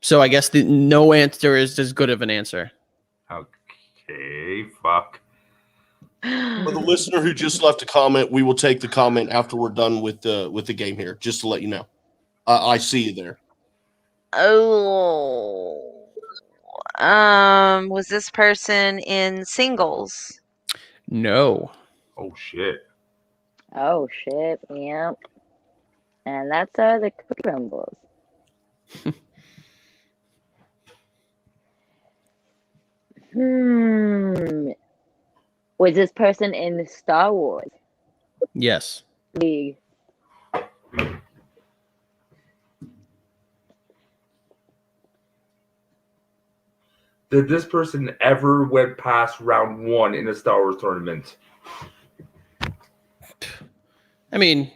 So I guess the no answer is as good of an answer. Okay, fuck. For the listener who just left a comment, we will take the comment after we're done with the game here, just to let you know. I see you there. Oh. Was this person in singles? No. Oh shit. Oh shit, yep. And that's the Cookie Rumbles. Was this person in Star Wars Yes. League? Did this person ever went past round 1 in a Star Wars tournament? I mean,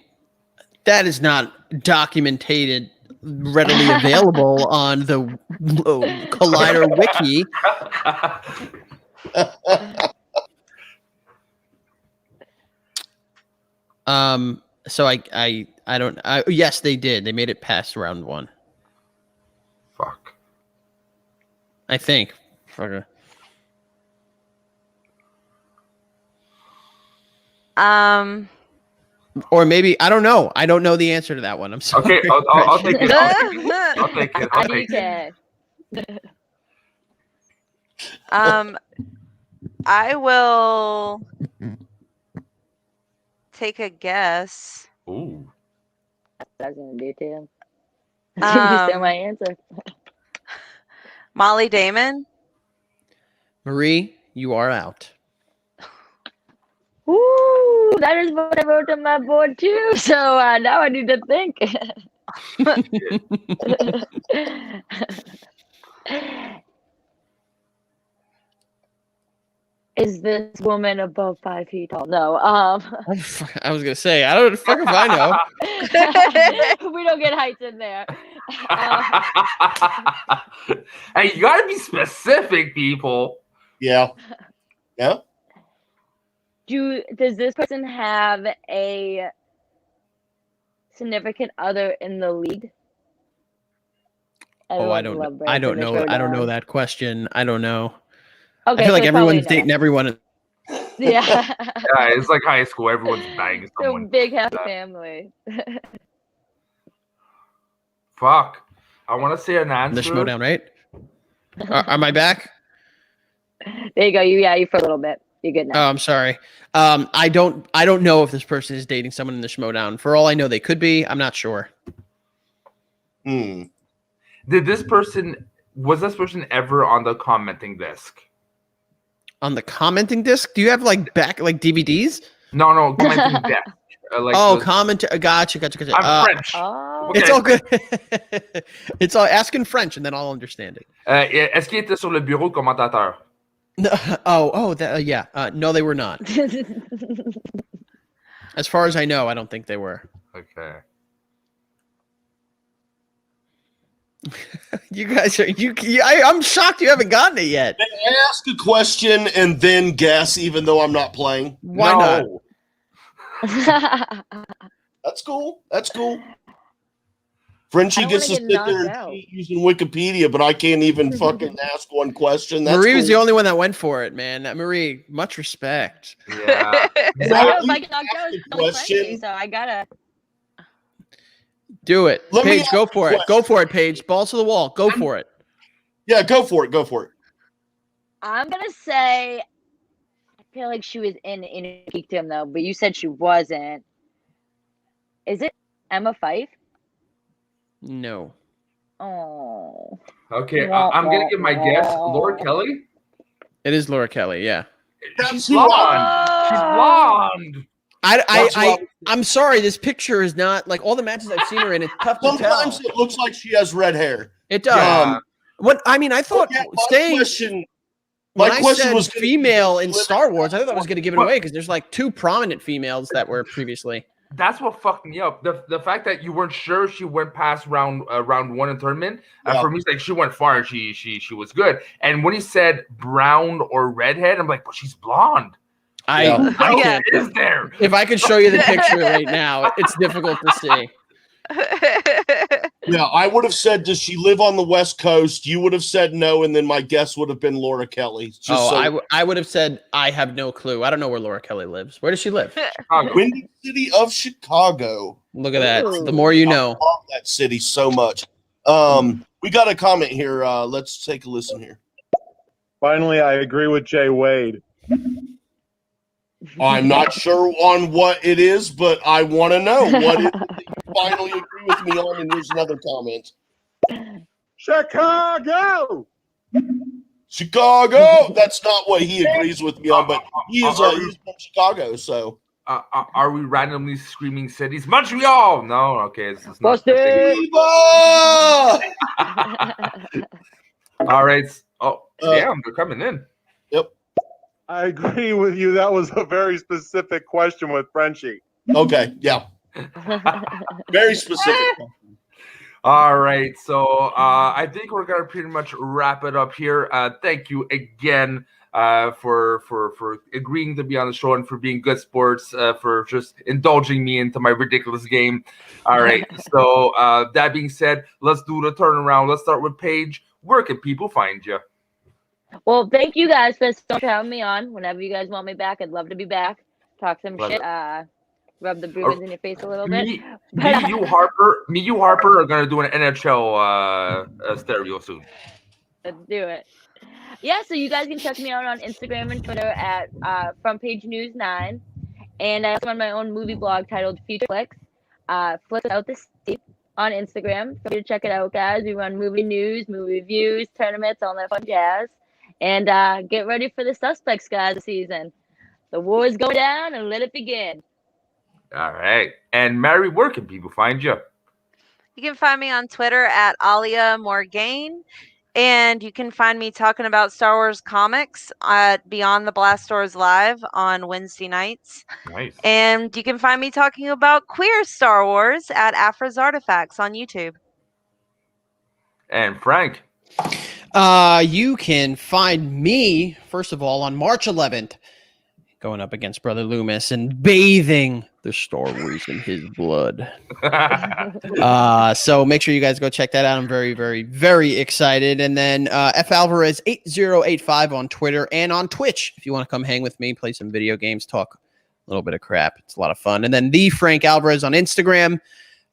that is not documented, readily available on the Collider wiki. So I don't. Yes, they did. They made it past round 1. Fuck. I think. Okay. Or maybe I don't know. I don't know the answer to that one. I'm sorry. Okay, I'll take it. I'll take it. I do care. I will take a guess. Ooh. That's what I was gonna do too. You still my answer. Molly Damon. Marie, you are out. Ooh, that is what I wrote on my board too. So now I need to think. Is this woman above 5 feet tall? No. I was gonna say I don't fuck if I know. We don't get heights in there. Hey, you gotta be specific, people. Yeah. Yeah. Does this person have a significant other in the league? Oh, I don't know. I don't know. I don't know that question. I don't know. Okay, I feel like so everyone's probably no. dating everyone. Yeah. Yeah, it's like high school. Everyone's banging So someone. big happy family. Fuck. I want to say an answer. The Schmodown, right? Am I back? There you go. You for a little bit. You're good now. Oh, I'm sorry. I don't know if this person is dating someone in the Schmodown. For all I know, they could be. I'm not sure. Was this person ever on the commenting disc? On the commenting disc? Do you have like DVDs? No, commenting disc. Gotcha. I'm French. Okay. It's all good. It's all ask in French, and then I'll understand it. Est-ce qu'il était sur le bureau commentateur? Yeah. No, they were not. As far as I know, I don't think they were. Okay. You guys are I'm shocked you haven't gotten it yet. Can I ask a question and then guess, even though I'm not playing? Why not? That's cool. Frenchie gets to sit there and cheat using Wikipedia, but I can't even fucking ask one question. That's Marie was cool. the only one that went for it, man. Marie, much respect. Yeah. Question. So I gotta do it. Let me Paige, go for it. Go for it, Paige. Balls to the wall. Go for it. Yeah, go for it. I'm gonna say I feel like she was in Kingdom though, but you said she wasn't. Is it Emma Fife? No. Oh. Okay, I'm gonna give my guess. Laura Kelly. It is Laura Kelly. Yeah. She's blonde. She's blonde. I'm sorry. This picture is not like all the matches I've seen her in. It's tough to tell. Sometimes it looks like she has red hair. It does. I thought staying. My question was female in Star Wars. I thought that was going to give it away because there's like 2 prominent females that were previously. That's what fucked me up. The fact that you weren't sure she went past round 1 in tournament. For me, it's like she went far and she was good. And when he said brown or redhead, I'm like, but she's blonde. I can't. Is there? If I could show you the picture right now, it's difficult to see. Yeah, I would have said, does she live on the West Coast? You would have said no, and then my guess would have been Laura Kelly. I would have said I have no clue. I don't know where Laura Kelly lives. Where does she live? Chicago. Windy City of Chicago. Look at that. The more you know. I love that city so much. We got a comment here. Let's take a listen here. Finally, I agree with Jay Wade. I'm not sure on what it is, but I want to know what it is that you finally agree with me on. And here's another comment. Chicago! Chicago! That's not what he agrees with me on, but he's from Chicago, so. Are we randomly screaming cities? Montreal! No, okay. It's not. Boston! All right. Oh, damn, they're coming in. Yep. I agree with you. That was a very specific question with Frenchie. Okay, yeah. Very specific. All right. So I think we're going to pretty much wrap it up here. Thank you again for agreeing to be on the show and for being good sports, for just indulging me into my ridiculous game. All right. So that being said, let's do the turnaround. Let's start with Paige. Where can people find you? Well, thank you guys for so much for having me on. Whenever you guys want me back, I'd love to be back. Talk some shit. Rub the Bruins in your face a little bit. You Harper are gonna do an NHL stereo soon. Let's do it. Yeah, so you guys can check me out on Instagram and Twitter at Front Page News 9, and I also run my own movie blog titled Future Flicks. Flicks Out the City on Instagram. Feel free to check it out, guys. We run movie news, movie reviews, tournaments, all that fun jazz. And get ready for the Suspects, guys, this season. The war is going down, and let it begin. All right. And Mary, where can people find you? You can find me on Twitter at Alia Morgaine. And you can find me talking about Star Wars comics at Beyond the Blast Doors Live on Wednesday nights. Nice. And you can find me talking about queer Star Wars at Afra's Artifacts on YouTube. And Frank? You can find me, first of all, on March 11th, going up against Brother Loomis and bathing the Star Wars in his blood. So make sure you guys go check that out. I'm very, very, very excited. And then F Alvarez 8085 on Twitter and on Twitch. If you want to come hang with me, play some video games, talk a little bit of crap. It's a lot of fun. And then the Frank Alvarez on Instagram.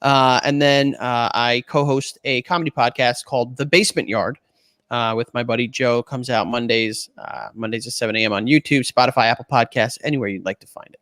And then I co-host a comedy podcast called The Basement Yard. With my buddy Joe. Comes out Mondays at 7 a.m. on YouTube, Spotify, Apple Podcasts, anywhere you'd like to find it.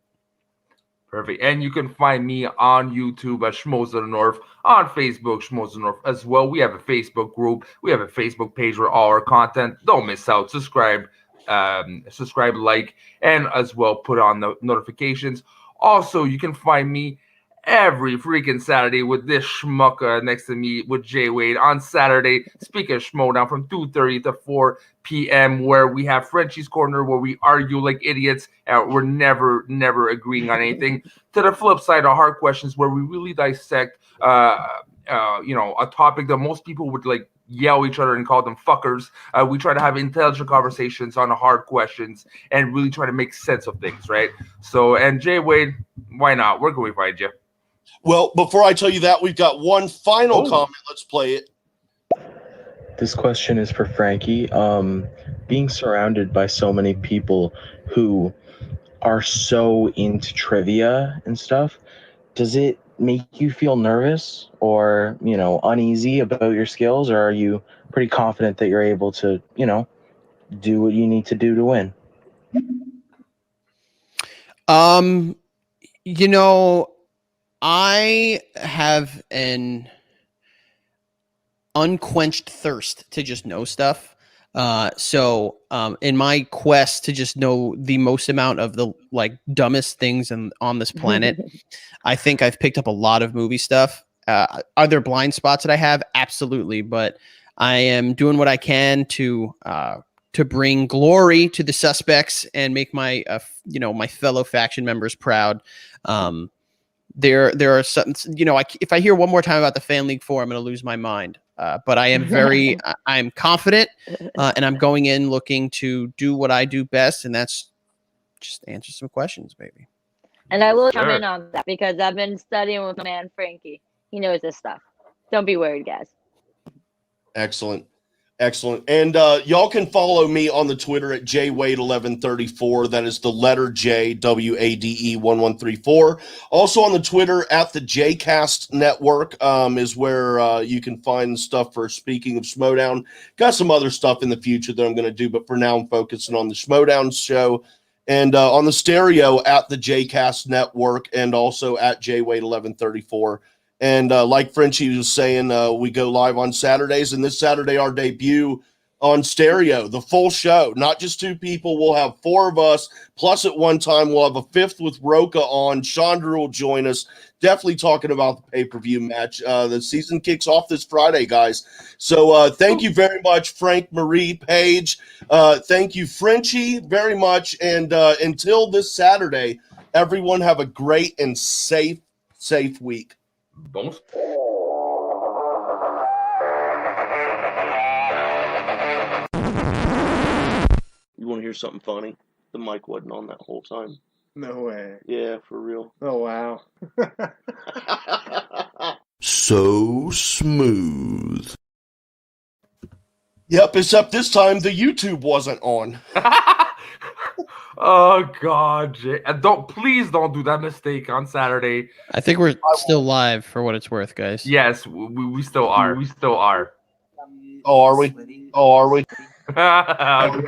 Perfect. And you can find me on YouTube at Schmoes of the North, on Facebook, Schmoes of the North as well. We have a Facebook group. We have a Facebook page where all our content. Don't miss out. Subscribe, like, and as well put on the notifications. Also, you can find me every freaking Saturday with this schmucker next to me with Jay Wade on Saturday. Speaking of Schmodown from 2:30 to 4 p.m. where we have Frenchie's Corner where we argue like idiots and we're never agreeing on anything. To the flip side of Hard Questions where we really dissect a topic that most people would like yell each other and call them fuckers. We try to have intelligent conversations on the hard questions and really try to make sense of things, right? So, and Jay Wade, why not? Where can we find you? Well, before I tell you that, we've got one final comment. Let's play it. This question is for Frankie. Being surrounded by so many people who are so into trivia and stuff, does it make you feel nervous or, uneasy about your skills, or are you pretty confident that you're able to, do what you need to do to win? I have an unquenched thirst to just know stuff. So in my quest to just know the most amount of the dumbest things on this planet, I think I've picked up a lot of movie stuff. Are there blind spots that I have? Absolutely. But I am doing what I can to bring glory to the Suspects and make my, my fellow faction members proud. There are some, if I hear one more time about the Fan League 4, I'm going to lose my mind. But I am I'm confident, and I'm going in looking to do what I do best, and that's just answer some questions, maybe. And I will come Sure. in on that because I've been studying with my man Frankie. He knows this stuff. Don't be worried, guys. Excellent. Excellent. And y'all can follow me on the Twitter at jwade1134. That is the letter J, WADE 1134. Also on the Twitter at the JCast Network is where you can find stuff for Speaking of Schmoedown. Got some other stuff in the future that I'm going to do, but for now I'm focusing on the Schmoedown show. And on the stereo at the JCast Network and also at jwade1134. And like Frenchie was saying, we go live on Saturdays. And this Saturday, our debut on stereo, the full show, not just two people. We'll have four of us. Plus, at one time, we'll have a fifth with Roca on. Chandra will join us. Definitely talking about the pay-per-view match. The season kicks off this Friday, guys. So thank you very much, Frank, Marie, Paige. Thank you, Frenchie, very much. And until this Saturday, everyone have a great and safe week. Don't. You want to hear something funny? The mic wasn't on that whole time. No way. Yeah, for real. Oh, wow. So smooth. Yep, except this time the YouTube wasn't on. Oh God, Jay. Please don't do that mistake on Saturday. I think we're still live for what it's worth, guys. Yes, we still are. We still are. Oh, are we? Oh God.